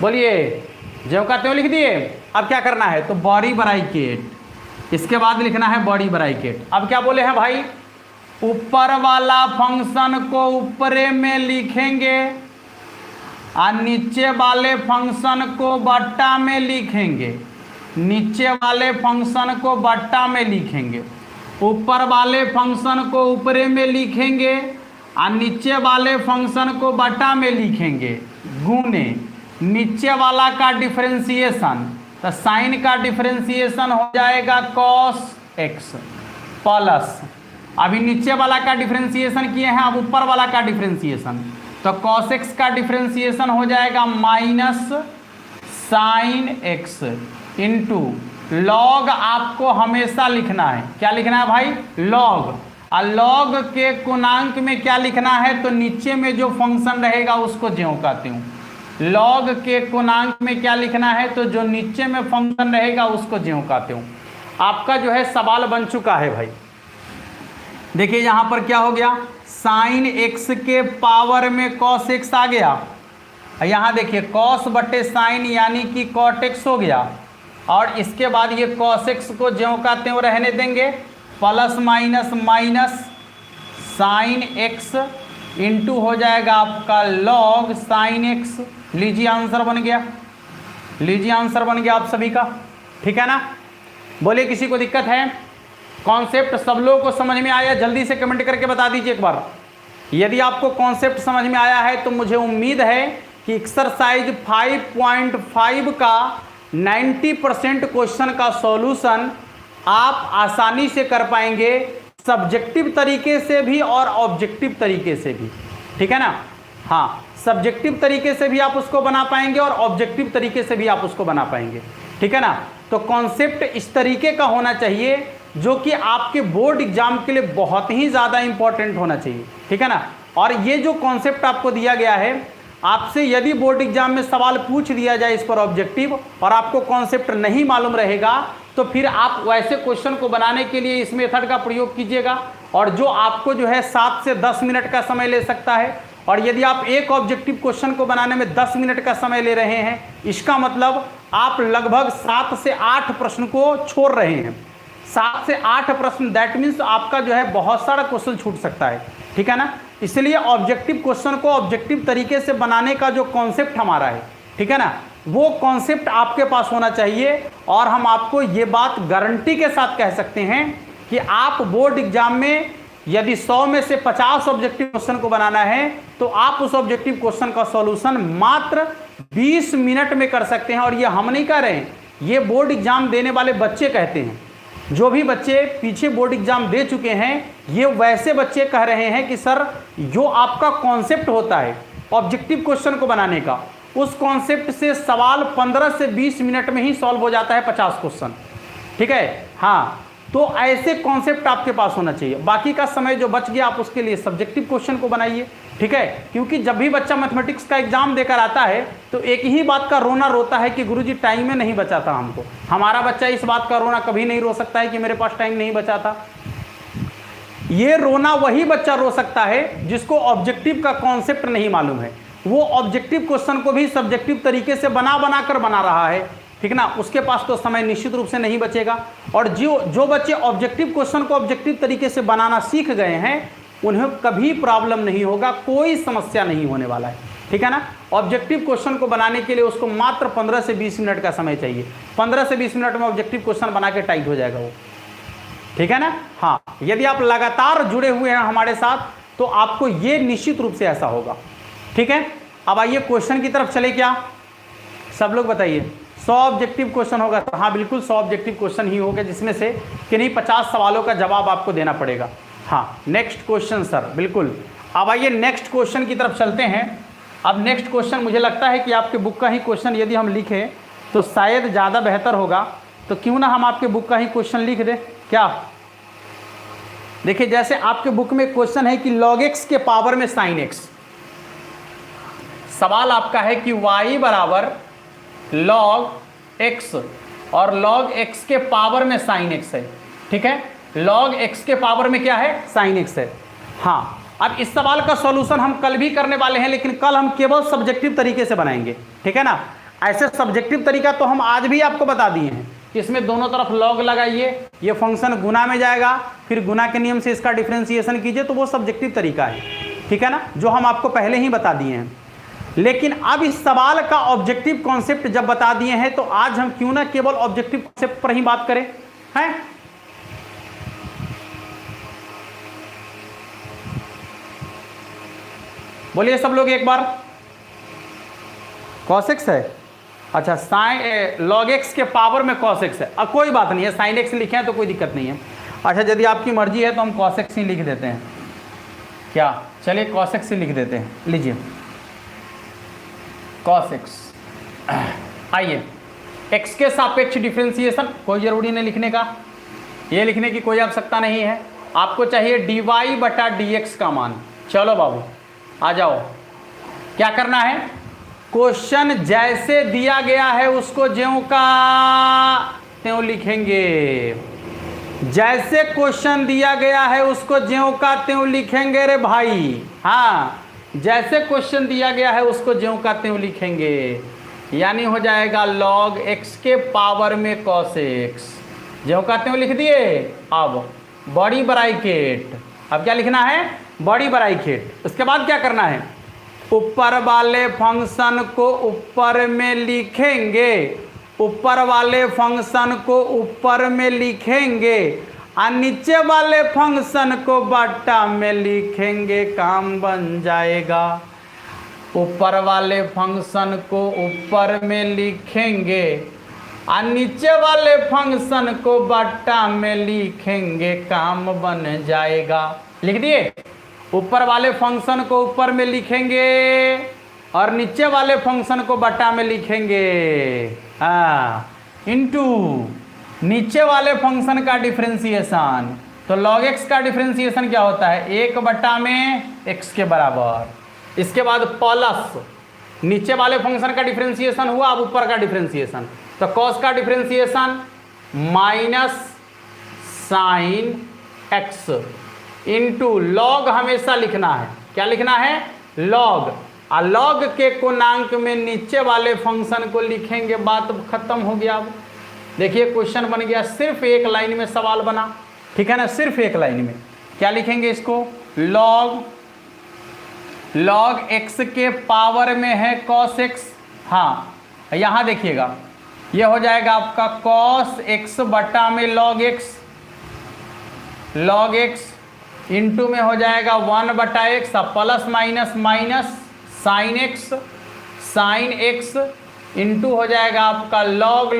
बोलिए, ज्यों का त्यों लिख दिए। अब क्या करना है? तो बॉडी ब्रैकेट, इसके बाद लिखना है बॉडी ब्रैकेट। अब क्या बोले हैं भाई? ऊपर वाला फंक्शन को ऊपरे में लिखेंगे और नीचे वाले फंक्शन को बट्टा में लिखेंगे, नीचे वाले फंक्शन को बट्टा में लिखेंगे, ऊपर वाले फंक्शन को ऊपरे में लिखेंगे और नीचे वाले फंक्शन को बट्टा में लिखेंगे, गुने नीचे वाला का डिफरेंशिएशन, तो साइन का डिफरेंशिएशन हो जाएगा कॉस एक्स प्लस, अभी नीचे वाला का डिफरेंशिएशन किए हैं, अब ऊपर वाला का डिफरेंशिएशन, तो कॉस एक्स का डिफरेंशिएशन हो जाएगा minus sine x into log. आपको हमेशा लिखना है, क्या लिखना है भाई? लॉग। और लॉग के गुणांक में क्या लिखना है? तो नीचे में जो फंक्शन रहेगा उसको ज्यों का त्यों। लॉग के गुणांक में क्या लिखना है? तो जो नीचे में फंक्शन रहेगा उसको ज्यों का त्यों। आपका जो है सवाल बन चुका है भाई। देखिए यहाँ पर क्या हो गया, साइन एक्स के पावर में कॉस एक्स आ गया, यहाँ देखिए कॉस बटे साइन यानी कि कॉट एक्स हो गया, और इसके बाद ये कॉस एक्स को ज्यों का त्यों रहने देंगे, plus minus minus sine x into हो जाएगा आपका लॉग साइन एक्स। लीजिए आंसर बन गया, लीजिए आंसर बन गया आप सभी का, ठीक है ना? बोलिए, किसी को दिक्कत है? कॉन्सेप्ट सब लोगों को समझ में आया? जल्दी से कमेंट करके बता दीजिए एक बार। यदि आपको कॉन्सेप्ट समझ में आया है तो मुझे उम्मीद है कि एक्सरसाइज 5.5 का 90% क्वेश्चन का सॉल्यूशन आप आसानी से कर पाएंगे, सब्जेक्टिव तरीके से भी और ऑब्जेक्टिव तरीके से भी, ठीक है ना? हाँ, सब्जेक्टिव तरीके से भी आप उसको बना पाएंगे और ऑब्जेक्टिव तरीके से भी आप उसको बना पाएंगे, ठीक है ना। तो कॉन्सेप्ट इस तरीके का होना चाहिए जो कि आपके बोर्ड एग्जाम के लिए बहुत ही ज़्यादा इंपॉर्टेंट होना चाहिए, ठीक है ना। और ये जो कॉन्सेप्ट आपको दिया गया है, आपसे यदि बोर्ड एग्जाम में सवाल पूछ दिया जाए इस पर ऑब्जेक्टिव और आपको कॉन्सेप्ट नहीं मालूम रहेगा, तो फिर आप वैसे क्वेश्चन को बनाने के लिए इस मेथड का प्रयोग कीजिएगा, और जो आपको जो है 7 से 10 मिनट का समय ले सकता है। और यदि आप एक ऑब्जेक्टिव क्वेश्चन को बनाने में 10 मिनट का समय ले रहे हैं, इसका मतलब आप लगभग 7 से 8 प्रश्न को छोड़ रहे हैं। 7 से 8 प्रश्न, दैट मीन्स आपका जो है बहुत सारा क्वेश्चन छूट सकता है, ठीक है ना। इसलिए ऑब्जेक्टिव क्वेश्चन को ऑब्जेक्टिव तरीके से बनाने का जो कॉन्सेप्ट हमारा है, ठीक है ना, वो कॉन्सेप्ट आपके पास होना चाहिए। और हम आपको ये बात गारंटी के साथ कह सकते हैं कि आप बोर्ड एग्जाम में यदि 100 में से 50 ऑब्जेक्टिव क्वेश्चन को बनाना है, तो आप उस ऑब्जेक्टिव क्वेश्चन का सॉल्यूशन मात्र 20 मिनट में कर सकते हैं। और ये हम नहीं कह रहे हैं, ये बोर्ड एग्जाम देने वाले बच्चे कहते हैं। जो भी बच्चे पीछे बोर्ड एग्जाम दे चुके हैं, ये वैसे बच्चे कह रहे हैं कि सर, जो आपका कॉन्सेप्ट होता है ऑब्जेक्टिव क्वेश्चन को बनाने का, उस कॉन्सेप्ट से सवाल 15 से 20 मिनट में ही सॉल्व हो जाता है 50 क्वेश्चन, ठीक है। हाँ, तो ऐसे कॉन्सेप्ट आपके पास होना चाहिए। बाकी का समय जो बच गया, आप उसके लिए सब्जेक्टिव क्वेश्चन को बनाइए, ठीक है। क्योंकि जब भी बच्चा मैथमेटिक्स का एग्जाम देकर आता है, तो एक ही बात का रोना रोता है कि गुरुजी टाइम में नहीं बचा था हमको। हमारा बच्चा इस बात का रोना कभी नहीं रो सकता है कि मेरे पास टाइम नहीं बचा था। ये रोना वही बच्चा रो सकता है जिसको ऑब्जेक्टिव का कॉन्सेप्ट नहीं मालूम है। वो ऑब्जेक्टिव क्वेश्चन को भी सब्जेक्टिव तरीके से बना कर बना रहा है, ठीक ना। उसके पास तो समय निश्चित रूप से नहीं बचेगा। और जो बच्चे ऑब्जेक्टिव क्वेश्चन को ऑब्जेक्टिव तरीके से बनाना सीख गए हैं, उन्हें कभी प्रॉब्लम नहीं होगा, कोई समस्या नहीं होने वाला है, ठीक है ना। ऑब्जेक्टिव क्वेश्चन को बनाने के लिए उसको मात्र 15 से 20 मिनट का समय चाहिए। 15 से 20 मिनट में ऑब्जेक्टिव क्वेश्चन बना के टाइट हो जाएगा वो, ठीक है ना। हाँ, यदि आप लगातार जुड़े हुए हैं हमारे साथ, तो आपको ये निश्चित रूप से ऐसा होगा, ठीक है। अब आइए क्वेश्चन की तरफ चले। क्या सब लोग बताइए, 100 ऑब्जेक्टिव क्वेश्चन होगा? हाँ बिल्कुल, 100 ऑब्जेक्टिव क्वेश्चन ही होगा, जिसमें से कि नहीं 50 सवालों का जवाब आपको देना पड़ेगा। हाँ, नेक्स्ट क्वेश्चन सर, बिल्कुल। अब आइए नेक्स्ट क्वेश्चन की तरफ चलते हैं। अब नेक्स्ट क्वेश्चन, मुझे लगता है कि आपके बुक का ही क्वेश्चन यदि हम लिखें तो शायद ज़्यादा बेहतर होगा। तो क्यों ना हम आपके बुक का ही क्वेश्चन लिख दें। क्या देखिए, जैसे आपके बुक में क्वेश्चन है कि log x के पावर में sin x। सवाल आपका है कि y बराबर log x और log x के पावर में sin x है, ठीक है। log x के पावर में क्या है? sin x है। हाँ, अब इस सवाल का सॉल्यूशन हम कल भी करने वाले हैं, लेकिन कल हम केवल सब्जेक्टिव तरीके से बनाएंगे, ठीक है ना। ऐसे सब्जेक्टिव तरीका तो हम आज भी आपको बता दिए हैं। इसमें दोनों तरफ लॉग लगाइए, ये फंक्शन गुना में जाएगा, फिर गुना के नियम से इसका डिफरेंशिएशन कीजिए, तो वो सब्जेक्टिव तरीका है, ठीक है ना, जो हम आपको पहले ही बता दिए हैं। लेकिन अब इस सवाल का ऑब्जेक्टिव कॉन्सेप्ट जब बता दिए हैं, तो आज हम क्यों ना केवल ऑब्जेक्टिव कॉन्सेप्ट पर ही बात करें, हैं? बोलिए सब लोग एक बार। cos x है, अच्छा साइन log x के पावर में cos x है। अब कोई बात नहीं है, sin x लिखे हैं तो कोई दिक्कत नहीं है। अच्छा, यदि आपकी मर्जी है तो हम cos x ही लिख देते हैं। क्या, चलिए cos x ही लिख देते हैं। लीजिए cos x। आइए, x के सापेक्ष डिफरेंशिएशन कोई ज़रूरी नहीं लिखने का, ये लिखने की कोई आवश्यकता नहीं है। आपको चाहिए dy बटा dx का मान। चलो बाबू आ जाओ, क्या करना है? क्वेश्चन जैसे दिया गया है उसको ज्यों का त्यों लिखेंगे। जैसे क्वेश्चन दिया गया है उसको ज्यों का त्यों लिखेंगे रे भाई। हाँ, जैसे क्वेश्चन दिया गया है उसको ज्यों का त्यों लिखेंगे, यानी हो जाएगा log x के पावर में cos x। ज्यों का त्यों लिख दिए। अब बड़ी ब्रैकेट, अब क्या लिखना है? बड़ी ब्रैकेट। उसके बाद क्या करना है? ऊपर वाले फंक्शन को ऊपर में लिखेंगे, ऊपर वाले फंक्शन को ऊपर में लिखेंगे और नीचे वाले फंक्शन को बट्टा में लिखेंगे, काम बन जाएगा। ऊपर वाले फंक्शन को ऊपर में लिखेंगे और नीचे वाले फंक्शन को बट्टा में लिखेंगे, काम बन जाएगा। लिख दिए। ऊपर वाले फंक्शन को ऊपर में लिखेंगे और नीचे वाले फंक्शन को बटा में लिखेंगे, इनटू नीचे वाले फंक्शन का डिफरेंशिएशन। तो log x का डिफरेंशिएशन क्या होता है, 1 बटा में x के बराबर। इसके बाद प्लस नीचे वाले फंक्शन का डिफरेंशिएशन हुआ, अब ऊपर का डिफरेंशिएशन। तो cos का differentiation minus sine x into log हमेशा लिखना है। क्या लिखना है, लॉग। और लॉग के कोणांक में नीचे वाले फंक्शन को लिखेंगे, बात खत्म हो गया। अब देखिए क्वेश्चन बन गया, सिर्फ एक लाइन में सवाल बना, ठीक है ना, सिर्फ एक लाइन में। क्या लिखेंगे इसको, लॉग x के पावर में है cos x। हाँ यहाँ देखिएगा, ये हो जाएगा आपका cos x बटा में log x इंटू में हो जाएगा 1 बटा x, plus minus minus sine x into हो जाएगा आपका log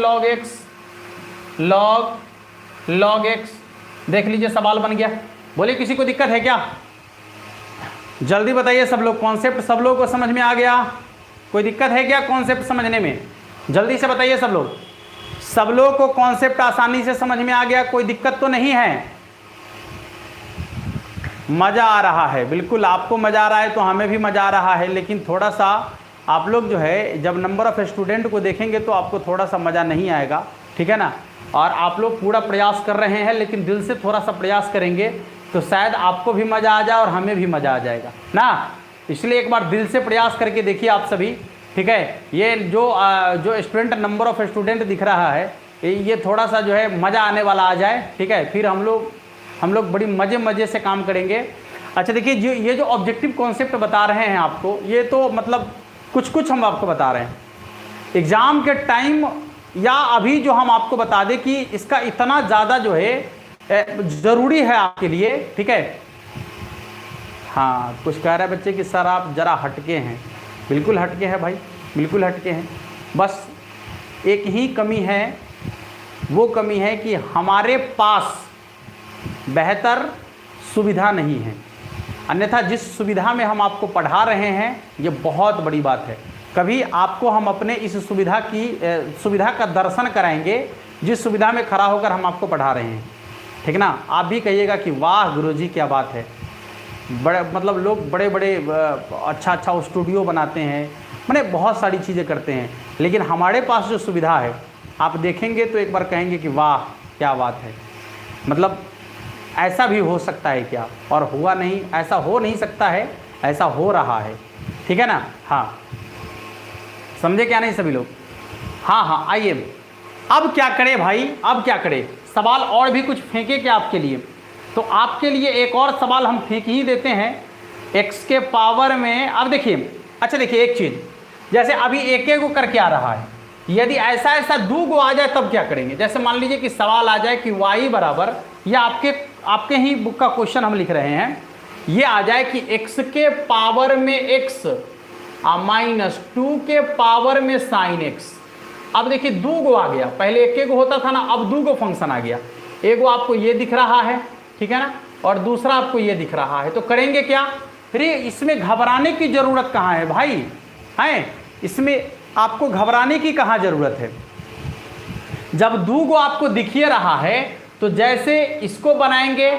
x। देख लीजिए सवाल बन गया। बोलिए किसी को दिक्कत है क्या, जल्दी बताइए सब लोग। कॉन्सेप्ट सब लोगों को समझ में आ गया, कोई दिक्कत है क्या कॉन्सेप्ट समझने में, जल्दी से बताइए सब लोग। सब लोगों को कॉन्सेप्ट आसानी से समझ में आ गया, कोई दिक्कत तो नहीं है, मज़ा आ रहा है। बिल्कुल आपको मज़ा आ रहा है तो हमें भी मज़ा आ रहा है, लेकिन थोड़ा सा आप लोग जो है जब नंबर ऑफ़ स्टूडेंट को देखेंगे तो आपको थोड़ा सा मज़ा नहीं आएगा, ठीक है ना। और आप लोग पूरा प्रयास कर रहे हैं, लेकिन दिल से थोड़ा सा प्रयास करेंगे तो शायद आपको भी मज़ा आ जाए और हमें भी मज़ा आ जाएगा ना। इसलिए एक बार दिल से प्रयास करके देखिए आप सभी, ठीक है। ये जो स्टूडेंट नंबर ऑफ़ स्टूडेंट दिख रहा है, ये थोड़ा सा जो है मज़ा आने वाला आ जाए, ठीक है। फिर हम लोग बड़ी मज़े से काम करेंगे। अच्छा देखिए, ये जो ऑब्जेक्टिव कॉन्सेप्ट बता रहे हैं आपको, ये तो मतलब कुछ हम आपको बता रहे हैं। एग्ज़ाम के टाइम या अभी जो हम आपको बता दें कि इसका इतना ज़्यादा जो है ज़रूरी है आपके लिए, ठीक है। हाँ कुछ कह रहे हैं बच्चे कि सर आप ज़रा हटके हैं। बिल्कुल हटके हैं भाई, बिल्कुल हटके हैं। बस एक ही कमी है, वो कमी है कि हमारे पास बेहतर सुविधा नहीं है। अन्यथा जिस सुविधा में हम आपको पढ़ा रहे हैं, ये बहुत बड़ी बात है। कभी आपको हम अपने इस सुविधा का दर्शन कराएंगे जिस सुविधा में खड़ा होकर हम आपको पढ़ा रहे हैं, ठीक ना। आप भी कहिएगा कि वाह गुरुजी क्या बात है। बड़े मतलब लोग बड़े अच्छा स्टूडियो बनाते हैं, मैंने बहुत सारी चीज़ें करते हैं, लेकिन हमारे पास जो सुविधा है आप देखेंगे तो एक बार कहेंगे कि वाह क्या बात है। मतलब ऐसा भी हो सकता है क्या, और हुआ नहीं, ऐसा हो नहीं सकता है, ऐसा हो रहा है, ठीक है ना। हाँ समझे क्या नहीं सभी लोग। हाँ आइए, अब क्या करें भाई, अब क्या करें। सवाल और भी कुछ फेंके क्या आपके लिए, तो आपके लिए एक और सवाल हम फेंक ही देते हैं। x के पावर में, अब देखिए, अच्छा देखिए एक चीज़, जैसे अभी एक को करके आ रहा है, यदि ऐसा 2 को आ जाए तब क्या करेंगे। जैसे मान लीजिए कि सवाल आ जाए कि y बराबर, या आपके ही बुक का क्वेश्चन हम लिख रहे हैं, ये आ जाए कि x के पावर में x माइनस 2 के पावर में साइन x। अब देखिए 2 को आ गया, पहले एक को होता था ना, अब 2 को फंक्शन आ गया। एक आपको ये दिख रहा है, ठीक है ना, और दूसरा आपको ये दिख रहा है। तो करेंगे क्या, फिर इसमें घबराने की ज़रूरत कहाँ है भाई, हैं इसमें आपको घबराने की कहाँ ज़रूरत है। जब 2 को आपको दिखिए रहा है तो जैसे इसको बनाएंगे,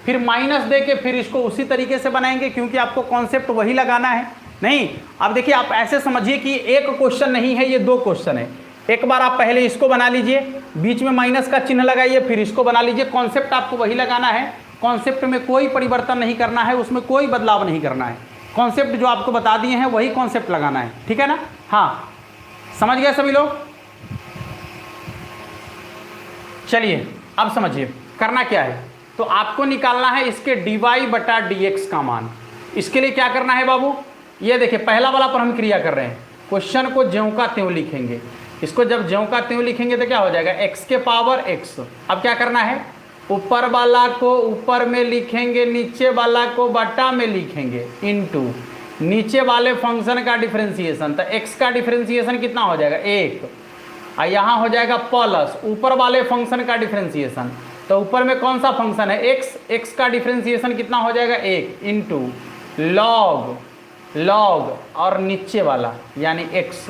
फिर माइनस दे के फिर इसको उसी तरीके से बनाएंगे, क्योंकि आपको कॉन्सेप्ट वही लगाना है। नहीं, अब देखिए आप ऐसे समझिए कि एक क्वेश्चन नहीं है, ये 2 क्वेश्चन है। एक बार आप पहले इसको बना लीजिए, बीच में माइनस का चिन्ह लगाइए, फिर इसको बना लीजिए। कॉन्सेप्ट आपको वही लगाना है, कॉन्सेप्ट में कोई परिवर्तन नहीं करना है, उसमें कोई बदलाव नहीं करना है। कॉन्सेप्ट जो आपको बता दिए हैं वही कॉन्सेप्ट लगाना है, ठीक है ना। हाँ समझ गए सभी लोग। चलिए अब समझिए करना क्या है। तो आपको निकालना है इसके dy बटा dx का मान। इसके लिए क्या करना है बाबू, ये देखिए पहला वाला पर हम क्रिया कर रहे हैं। क्वेश्चन को ज्यों का त्यों लिखेंगे, इसको जब ज्यों का त्यों लिखेंगे तो क्या हो जाएगा, x के पावर x। अब क्या करना है, ऊपर वाला को ऊपर में लिखेंगे, नीचे वाला को बटा में लिखेंगे, इनटू नीचे वाले फंक्शन का डिफरेंशिएशन। तो x का डिफरेंशिएशन कितना हो जाएगा 1, और यहाँ हो जाएगा प्लस ऊपर वाले फंक्शन का डिफरेंशिएशन। तो ऊपर में कौन सा फंक्शन है, एक्स, एक्स का डिफ्रेंसिएशन कितना हो जाएगा 1 इंटू लॉग और नीचे वाला यानी एक्स,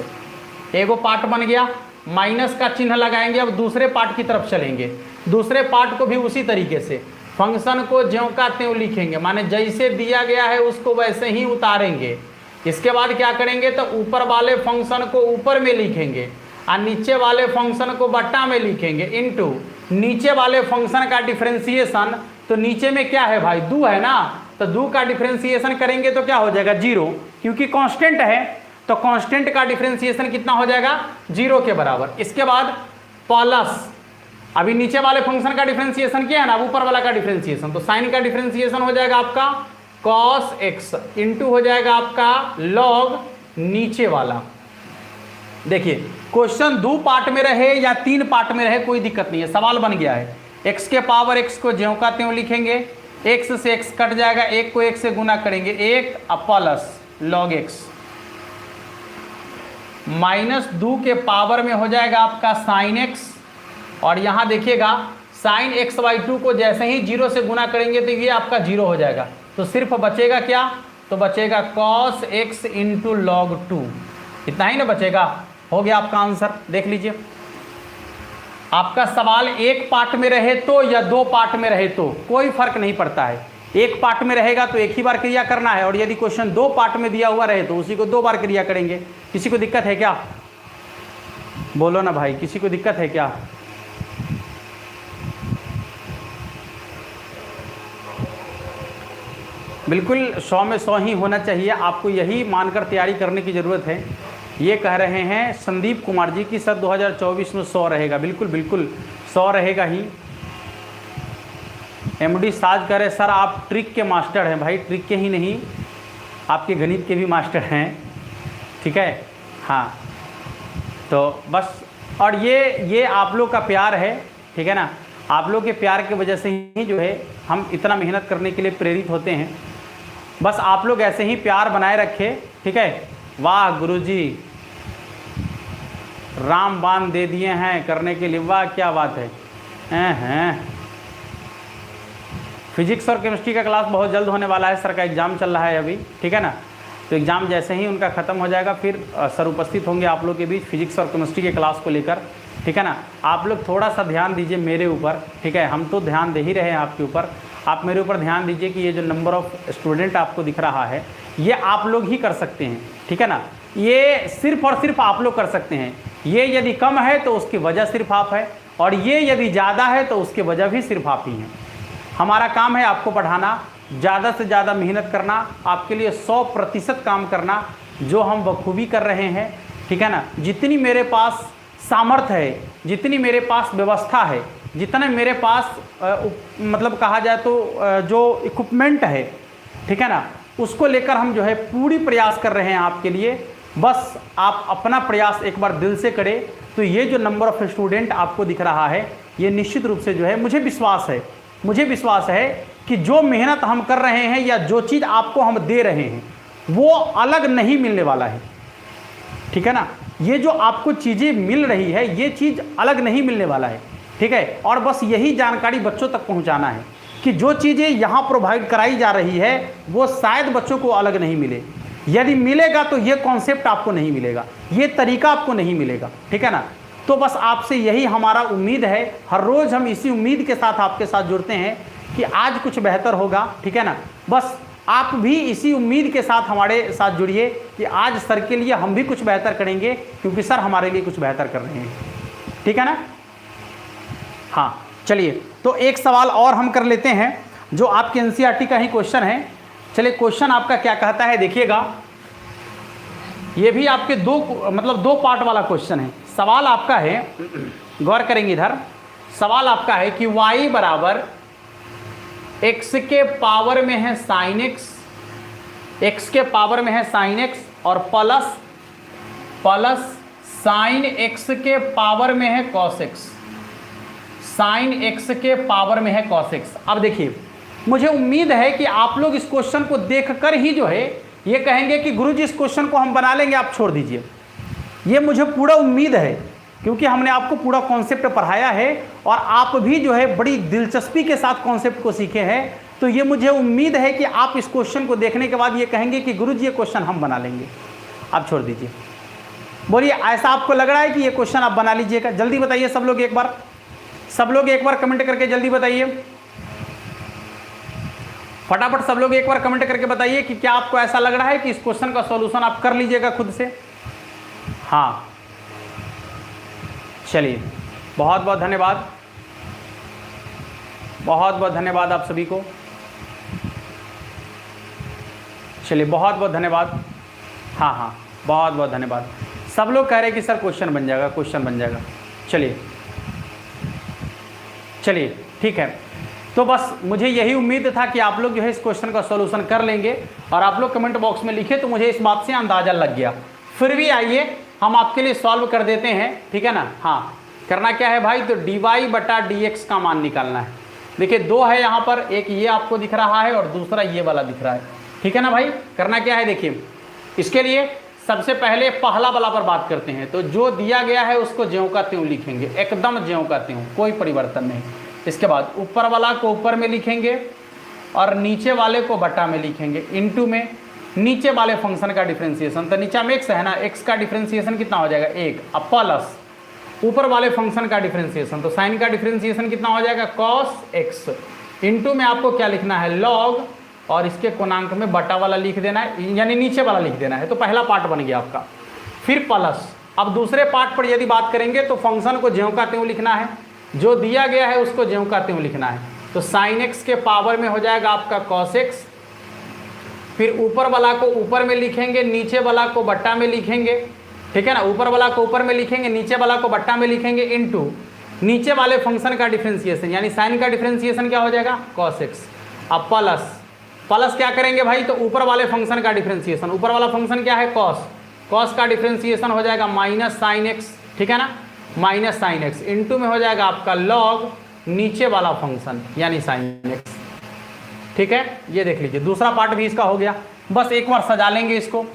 एगो पार्ट बन गया, माइनस का चिन्ह लगाएंगे। अब दूसरे पार्ट की तरफ चलेंगे, दूसरे पार्ट को भी उसी तरीके से फंक्शन को ज्यों का त्यों लिखेंगे, माने जैसे दिया गया है उसको वैसे ही उतारेंगे। इसके बाद क्या करेंगे, तो ऊपर वाले फंक्शन को ऊपर में लिखेंगे और नीचे वाले फंक्शन को बट्टा में लिखेंगे इनटू नीचे वाले फंक्शन का डिफरेंशिएशन। तो नीचे में क्या है भाई, 2 है ना, तो 2 का डिफरेंशिएशन करेंगे तो क्या हो जाएगा 0, क्योंकि कांस्टेंट है तो कांस्टेंट का डिफरेंशिएशन कितना हो जाएगा 0 के बराबर। इसके बाद प्लस, अभी नीचे वाले फंक्शन का डिफरेंशिएशन क्या है ना, ऊपर वाला का डिफरेंशिएशन, तो साइन का डिफरेंशिएशन हो जाएगा आपका cos x इंटू हो जाएगा आपका log नीचे वाला। देखिए क्वेश्चन 2 पार्ट में रहे या 3 पार्ट में रहे कोई दिक्कत नहीं है, सवाल बन गया है। x के पावर x को ज्यों का त्यों लिखेंगे, x से x कट जाएगा, 1 को 1 से गुना करेंगे, 1 प्लस log x माइनस 2 के पावर में हो जाएगा आपका साइन x, और यहाँ देखिएगा साइन x/2 को जैसे ही 0 से गुना करेंगे तो ये आपका 0 हो जाएगा, तो सिर्फ बचेगा क्या, तो बचेगा cos x इंटू लॉग 2, इतना ही ना बचेगा। हो गया आपका आंसर, देख लीजिए। आपका सवाल 1 पार्ट में रहे तो या 2 पार्ट में रहे तो कोई फर्क नहीं पड़ता है। 1 पार्ट में रहेगा तो 1 ही बार क्रिया करना है, और यदि क्वेश्चन 2 पार्ट में दिया हुआ रहे तो उसी को 2 बार क्रिया करेंगे। किसी को दिक्कत है क्या, बोलो ना भाई, किसी को दिक्कत है क्या? बिल्कुल 100 में 100 ही होना चाहिए, आपको यही मानकर तैयारी करने की ज़रूरत है। ये कह रहे हैं संदीप कुमार जी की सर 2024 में 100 रहेगा, बिल्कुल बिल्कुल 100 रहेगा ही। एमडी साज कह रहे सर आप ट्रिक के मास्टर हैं, भाई ट्रिक के ही नहीं आपके गणित के भी मास्टर हैं, ठीक है। हाँ तो बस, और ये आप लोग का प्यार है, ठीक है ना, आप लोग के प्यार की वजह से ही जो है हम इतना मेहनत करने के लिए प्रेरित होते हैं। बस आप लोग ऐसे ही प्यार बनाए रखें, ठीक है। वाह गुरुजी, राम बाण दे दिए हैं करने के लिए, वाह क्या बात है। हैं फिजिक्स और केमिस्ट्री का क्लास बहुत जल्द होने वाला है, सर का एग्ज़ाम चल रहा है अभी, ठीक है ना। तो एग्ज़ाम जैसे ही उनका ख़त्म हो जाएगा फिर सर उपस्थित होंगे आप लोग के बीच फिजिक्स और केमिस्ट्री के क्लास को लेकर, ठीक है ना। आप लोग थोड़ा सा ध्यान दीजिए मेरे ऊपर, ठीक है, हम तो ध्यान दे ही रहे हैं आपके ऊपर, आप मेरे ऊपर ध्यान दीजिए कि ये जो नंबर ऑफ़ स्टूडेंट आपको दिख रहा है ये आप लोग ही कर सकते हैं, ठीक है ना। ये सिर्फ और सिर्फ आप लोग कर सकते हैं। ये यदि कम है तो उसकी वजह सिर्फ आप है, और ये यदि ज़्यादा है तो उसकी वजह भी सिर्फ आप ही हैं। हमारा काम है आपको पढ़ाना, ज़्यादा से ज़्यादा मेहनत करना, आपके लिए 100% काम करना, जो हम बखूबी कर रहे हैं, ठीक है ना। जितनी मेरे पास सामर्थ्य है, जितनी मेरे पास व्यवस्था है, जितना मेरे पास मतलब कहा जाए तो जो इक्विपमेंट है, ठीक है ना, उसको लेकर हम जो है पूरी प्रयास कर रहे हैं आपके लिए। बस आप अपना प्रयास एक बार दिल से करें तो ये जो नंबर ऑफ़ स्टूडेंट आपको दिख रहा है ये निश्चित रूप से जो है मुझे विश्वास है कि जो मेहनत हम कर रहे हैं या जो चीज़ आपको हम दे रहे हैं वो अलग नहीं मिलने वाला है, ठीक है ना। ये जो आपको चीज़ें मिल रही है ये चीज़ अलग नहीं मिलने वाला है, ठीक है। और बस यही जानकारी बच्चों तक पहुंचाना है कि जो चीज़ें यहाँ प्रोवाइड कराई जा रही है वो शायद बच्चों को अलग नहीं मिले। यदि मिलेगा तो ये कॉन्सेप्ट आपको नहीं मिलेगा, ये तरीका आपको नहीं मिलेगा, ठीक है ना। तो बस आपसे यही हमारा उम्मीद है, हर रोज़ हम इसी उम्मीद के साथ आपके साथ जुड़ते हैं कि आज कुछ बेहतर होगा, ठीक है ना। बस आप भी इसी उम्मीद के साथ हमारे साथ जुड़िए कि आज सर के लिए हम भी कुछ बेहतर करेंगे, क्योंकि सर हमारे लिए कुछ बेहतर कर रहे हैं, ठीक है ना। हाँ चलिए, तो एक सवाल और हम कर लेते हैं जो आपके एनसीईआरटी का ही क्वेश्चन है। चलिए क्वेश्चन आपका क्या कहता है देखिएगा, ये भी आपके दो पार्ट वाला क्वेश्चन है। सवाल आपका है, गौर करेंगे इधर, सवाल आपका है कि y बराबर x के पावर में है साइन x के पावर में है साइन x और प्लस साइन x के पावर में है कॉस x, साइन x के पावर में है cos x। अब देखिए, मुझे उम्मीद है कि आप लोग इस क्वेश्चन को देखकर ही जो है ये कहेंगे कि गुरुजी इस क्वेश्चन को हम बना लेंगे, आप छोड़ दीजिए। ये मुझे पूरा उम्मीद है क्योंकि हमने आपको पूरा कॉन्सेप्ट पढ़ाया है और आप भी जो है बड़ी दिलचस्पी के साथ कॉन्सेप्ट को सीखे हैं। तो ये मुझे उम्मीद है कि आप इस क्वेश्चन को देखने के बाद ये कहेंगे कि गुरुजी ये क्वेश्चन हम बना लेंगे। आप छोड़ दीजिए, बोलिए ऐसा आपको लग रहा है कि ये क्वेश्चन आप बना लीजिएगा? जल्दी बताइए सब लोग एक बार, सब लोग एक बार कमेंट करके जल्दी बताइए, फटाफट सब लोग एक बार कमेंट करके बताइए कि क्या आपको ऐसा लग रहा है कि इस क्वेश्चन का सॉल्यूशन आप कर लीजिएगा खुद से? हाँ, चलिए, बहुत बहुत धन्यवाद, बहुत बहुत धन्यवाद आप सभी को। चलिए, बहुत बहुत धन्यवाद। हाँ हाँ, बहुत बहुत धन्यवाद। सब लोग कह रहे हैं कि सर क्वेश्चन बन जाएगा, क्वेश्चन बन जाएगा। चलिए चलिए, ठीक है। तो बस मुझे यही उम्मीद था कि आप लोग जो है इस क्वेश्चन का सॉल्यूशन कर लेंगे और आप लोग कमेंट बॉक्स में लिखे, तो मुझे इस बात से अंदाज़ा लग गया। फिर भी आइए हम आपके लिए सॉल्व कर देते हैं, ठीक है ना। हाँ, करना क्या है भाई, तो dy/dx का मान निकालना है। देखिए 2 है यहाँ पर, एक ये आपको दिख रहा है और दूसरा ये वाला दिख रहा है, ठीक है ना भाई। करना क्या है, देखिए इसके लिए सबसे पहले पहला वाला पर बात करते हैं। तो जो दिया गया है उसको ज्यों का त्यों लिखेंगे, एकदम ज्यों का त्यों, कोई परिवर्तन नहीं। इसके बाद ऊपर वाला को ऊपर में लिखेंगे और नीचे वाले को बटा में लिखेंगे, इनटू में नीचे वाले फंक्शन का डिफरेंशिएशन। तो नीचे में x है ना, x का डिफरेंशिएशन कितना हो जाएगा 1, अब प्लस ऊपर वाले फंक्शन का डिफरेंशिएशन, तो साइन का डिफरेंशिएशन कितना हो जाएगा cos x, इनटू में आपको क्या लिखना है log, और इसके कोणांक में बटा वाला लिख देना है, यानी नीचे वाला लिख देना है। तो पहला पार्ट बन गया आपका। फिर प्लस, अब दूसरे पार्ट पर यदि बात करेंगे तो फंक्शन को ज्यों का त्यों लिखना है, जो दिया गया है उसको ज्यों का त्यों लिखना है। तो साइन एक्स के पावर में हो जाएगा आपका cos x, फिर ऊपर वाला को ऊपर में लिखेंगे, नीचे वाला को बट्टा में लिखेंगे, ठीक है ना। ऊपर वाला को ऊपर में लिखेंगे, नीचे वाला को बट्टा में लिखेंगे, इनटू नीचे वाले फंक्शन का डिफरेंशिएशन, यानी साइन का डिफरेंशिएशन क्या हो जाएगा cos x। अब प्लस क्या करेंगे भाई, तो ऊपर वाले फंक्शन का डिफरेंशिएशन, ऊपर वाला फंक्शन क्या है cos का डिफरेंशिएशन हो जाएगा माइनस साइन एक्स, ठीक है ना, माइनस साइन एक्स, इनटू में हो जाएगा आपका log नीचे वाला फंक्शन यानी साइन एक्स, ठीक है। ये देख लीजिए दूसरा पार्ट भी इसका हो गया। बस एक बार सजा लेंगे इसको,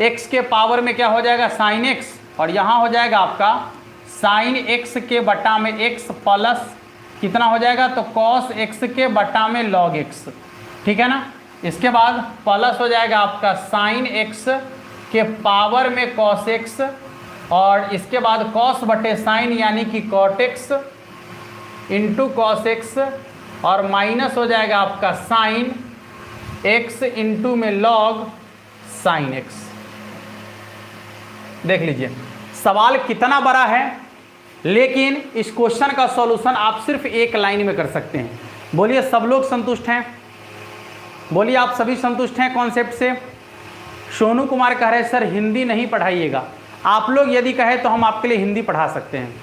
x के पावर में क्या हो जाएगा साइन एक्स, और यहाँ हो जाएगा आपका साइन एक्स के बटा में x प्लस कितना हो जाएगा, तो cos x के बटा में log x, ठीक है ना। इसके बाद प्लस हो जाएगा आपका साइन एक्स के पावर में cos x, और इसके बाद cos बटे साइन यानी कि cot x into cos x, और माइनस हो जाएगा आपका साइन x इंटू में log साइन x। देख लीजिए सवाल कितना बड़ा है, लेकिन इस क्वेश्चन का सॉल्यूशन आप सिर्फ एक लाइन में कर सकते हैं। बोलिए सब लोग संतुष्ट हैं? बोलिए आप सभी संतुष्ट हैं कॉन्सेप्ट से? सोनू कुमार कह रहे हैं सर हिंदी नहीं पढ़ाइएगा। आप लोग यदि कहे तो हम आपके लिए हिंदी पढ़ा सकते हैं।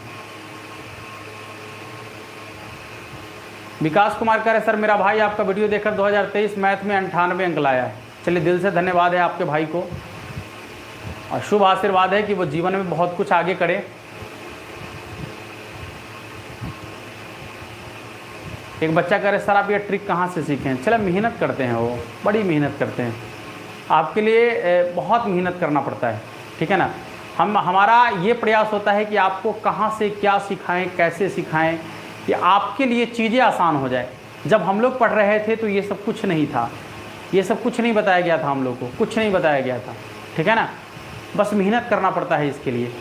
विकास कुमार कह रहे हैं सर मेरा भाई आपका वीडियो देखकर 2023 मैथ में 98 अंक लाया है। चलिए दिल से धन्यवाद है आपके भाई को, और शुभ आशीर्वाद है कि वो जीवन में बहुत कुछ आगे करे। एक बच्चा कह रहे सर आप ये ट्रिक कहाँ से सीखें? चलो मेहनत करते हैं, वो बड़ी मेहनत करते हैं, आपके लिए बहुत मेहनत करना पड़ता है, ठीक है ना। हमारा ये प्रयास होता है कि आपको कहाँ से क्या सिखाएं, कैसे सिखाएं, कि आपके लिए चीज़ें आसान हो जाए। जब हम लोग पढ़ रहे थे तो ये सब कुछ नहीं था, ये सब कुछ नहीं बताया गया था, हम लोग को कुछ नहीं बताया गया था, ठीक है ना। बस मेहनत करना पड़ता है इसके लिए।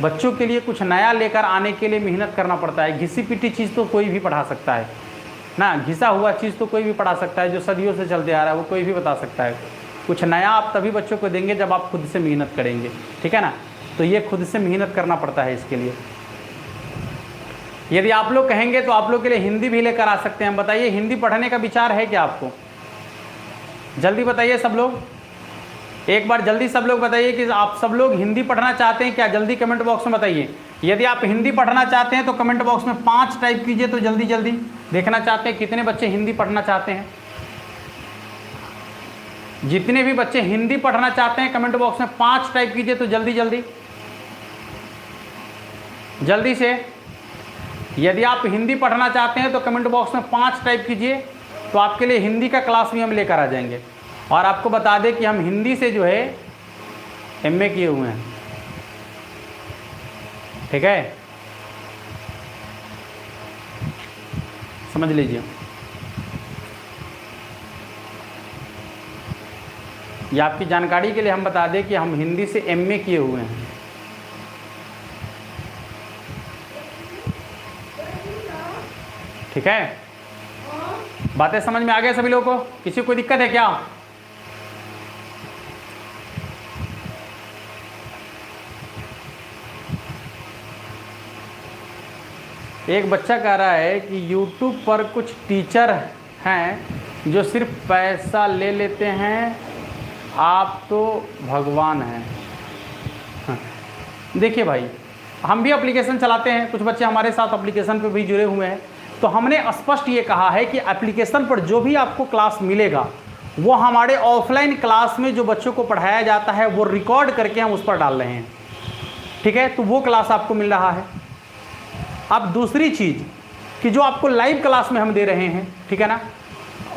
बच्चों के लिए कुछ नया लेकर आने के लिए मेहनत करना पड़ता है। घिसी पिटी चीज़ तो कोई भी पढ़ा सकता है ना, घिसा हुआ चीज़ तो कोई भी पढ़ा सकता है, जो सदियों से चलते आ रहा है वो कोई भी बता सकता है। कुछ नया आप तभी बच्चों को देंगे जब आप खुद से मेहनत करेंगे, ठीक है ना। तो ये खुद से मेहनत करना पड़ता है इसके लिए। यदि आप लोग कहेंगे तो आप लोग के लिए हिंदी भी लेकर आ सकते हैं। बताइए हिंदी पढ़ने का विचार है क्या आपको? जल्दी बताइए सब लोग, एक बार जल्दी सब लोग बताइए कि आप सब लोग हिंदी पढ़ना चाहते हैं क्या? जल्दी कमेंट बॉक्स में बताइए। यदि आप हिंदी पढ़ना चाहते हैं तो कमेंट बॉक्स में 5 टाइप कीजिए, तो जल्दी जल्दी देखना चाहते हैं कितने बच्चे हिंदी पढ़ना चाहते हैं। जितने भी बच्चे हिंदी पढ़ना चाहते हैं कमेंट बॉक्स में 5 टाइप कीजिए, तो जल्दी जल्दी जल्दी से। यदि आप हिंदी पढ़ना चाहते हैं तो कमेंट बॉक्स में 5 टाइप कीजिए, तो आपके लिए हिंदी का क्लास भी हम लेकर आ जाएंगे। और आपको बता दें कि हम हिंदी से जो है MA किए हुए हैं, ठीक है। समझ लीजिए। ये आपकी जानकारी के लिए हम बता दें कि हम हिंदी से एमए किए हुए हैं। ठीक है, बातें समझ में आ गए सभी लोगों को? किसी को कोई दिक्कत है क्या? एक बच्चा कह रहा है कि YouTube पर कुछ टीचर हैं जो सिर्फ पैसा ले लेते हैं, आप तो भगवान हैं। हाँ। देखिए भाई, हम भी एप्लीकेशन चलाते हैं, कुछ बच्चे हमारे साथ एप्लीकेशन पर भी जुड़े हुए हैं, तो हमने स्पष्ट ये कहा है कि एप्लीकेशन पर जो भी आपको क्लास मिलेगा वो हमारे ऑफलाइन क्लास में जो बच्चों को पढ़ाया जाता है वो रिकॉर्ड करके हम उस पर डाल रहे हैं। ठीक है, तो वो क्लास आपको मिल रहा है। अब दूसरी चीज़ कि जो आपको लाइव क्लास में हम दे रहे हैं, ठीक है ना,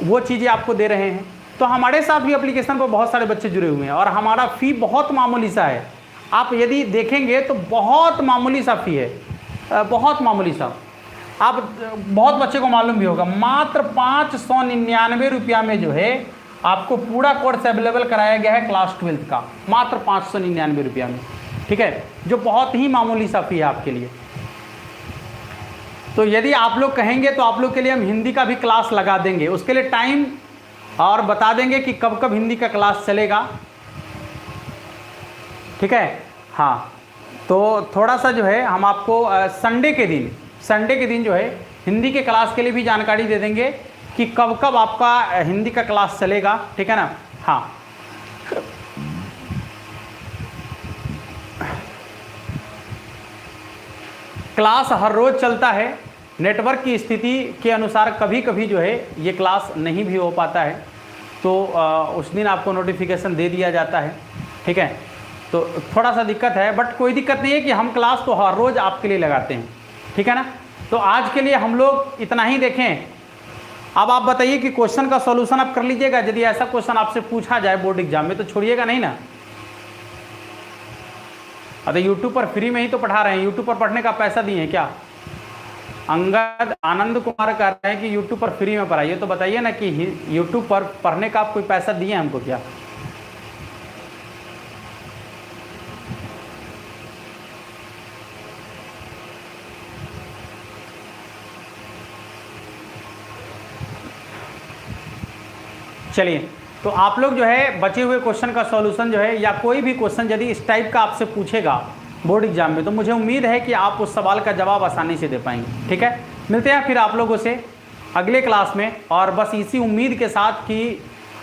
वो चीज़ें आपको दे रहे हैं, तो हमारे साथ भी एप्लीकेशन पर बहुत सारे बच्चे जुड़े हुए हैं और हमारा फ़ी बहुत मामूली सा है। आप यदि देखेंगे तो बहुत मामूली सा फ़ी है, बहुत मामूली सा। आप बहुत बच्चे को मालूम भी होगा, मात्र 599 रुपया में जो है आपको पूरा कोर्स अवेलेबल कराया गया है क्लास 12th का, मात्र 599 रुपया में। ठीक है, जो बहुत ही मामूली सा फ़ी है आपके लिए। तो यदि आप लोग कहेंगे तो आप लोग के लिए हम हिंदी का भी क्लास लगा देंगे, उसके लिए टाइम और बता देंगे कि कब कब हिंदी का क्लास चलेगा। ठीक है, हाँ, तो थोड़ा सा जो है हम आपको संडे के दिन जो है हिंदी के क्लास के लिए भी जानकारी दे देंगे कि कब कब आपका हिंदी का क्लास चलेगा। ठीक है ना, हाँ। क्लास हर रोज़ चलता है, नेटवर्क की स्थिति के अनुसार कभी कभी जो है ये क्लास नहीं भी हो पाता है, तो उस दिन आपको नोटिफिकेशन दे दिया जाता है। ठीक है, तो थोड़ा सा दिक्कत है, बट कोई दिक्कत नहीं है कि हम क्लास तो हर रोज़ आपके लिए लगाते हैं। ठीक है ना, तो आज के लिए हम लोग इतना ही देखें। अब आप बताइए कि क्वेश्चन का सॉल्यूशन आप कर लीजिएगा। यदि ऐसा क्वेश्चन आपसे पूछा जाए बोर्ड एग्जाम में तो छोड़िएगा नहीं ना। अरे यूट्यूब पर फ्री में ही तो पढ़ा रहे हैं, यूट्यूब पर पढ़ने का पैसा दिए हैं क्या? अंगद आनंद कुमार कह रहे हैं कि यूट्यूब पर फ्री में पढ़ाइए, तो बताइए ना कि यूट्यूब पर पढ़ने का आप कोई पैसा दिए हमको क्या? चलिए, तो आप लोग जो है बचे हुए क्वेश्चन का सॉल्यूशन जो है या कोई भी क्वेश्चन यदि इस टाइप का आपसे पूछेगा बोर्ड एग्जाम में, तो मुझे उम्मीद है कि आप उस सवाल का जवाब आसानी से दे पाएंगे। ठीक है, मिलते हैं फिर आप लोगों से अगले क्लास में, और बस इसी उम्मीद के साथ कि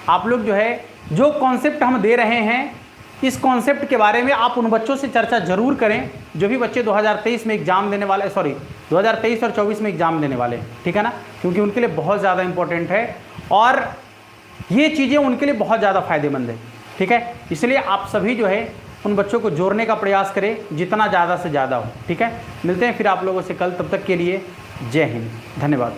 आप लोग जो है जो कॉन्सेप्ट हम दे रहे हैं इस कॉन्सेप्ट के बारे में आप उन बच्चों से चर्चा जरूर करें जो भी बच्चे 2023 में एग्ज़ाम देने वाले, 2023 और 24 में एग्ज़ाम देने वाले हैं। ठीक है ना, क्योंकि उनके लिए बहुत ज़्यादा इंपॉर्टेंट है और ये चीज़ें उनके लिए बहुत ज़्यादा फायदेमंद है। ठीक है, इसलिए आप सभी जो है उन बच्चों को जोड़ने का प्रयास करें जितना ज़्यादा से ज़्यादा हो। ठीक है, मिलते हैं फिर आप लोगों से कल, तब तक के लिए जय हिंद, धन्यवाद।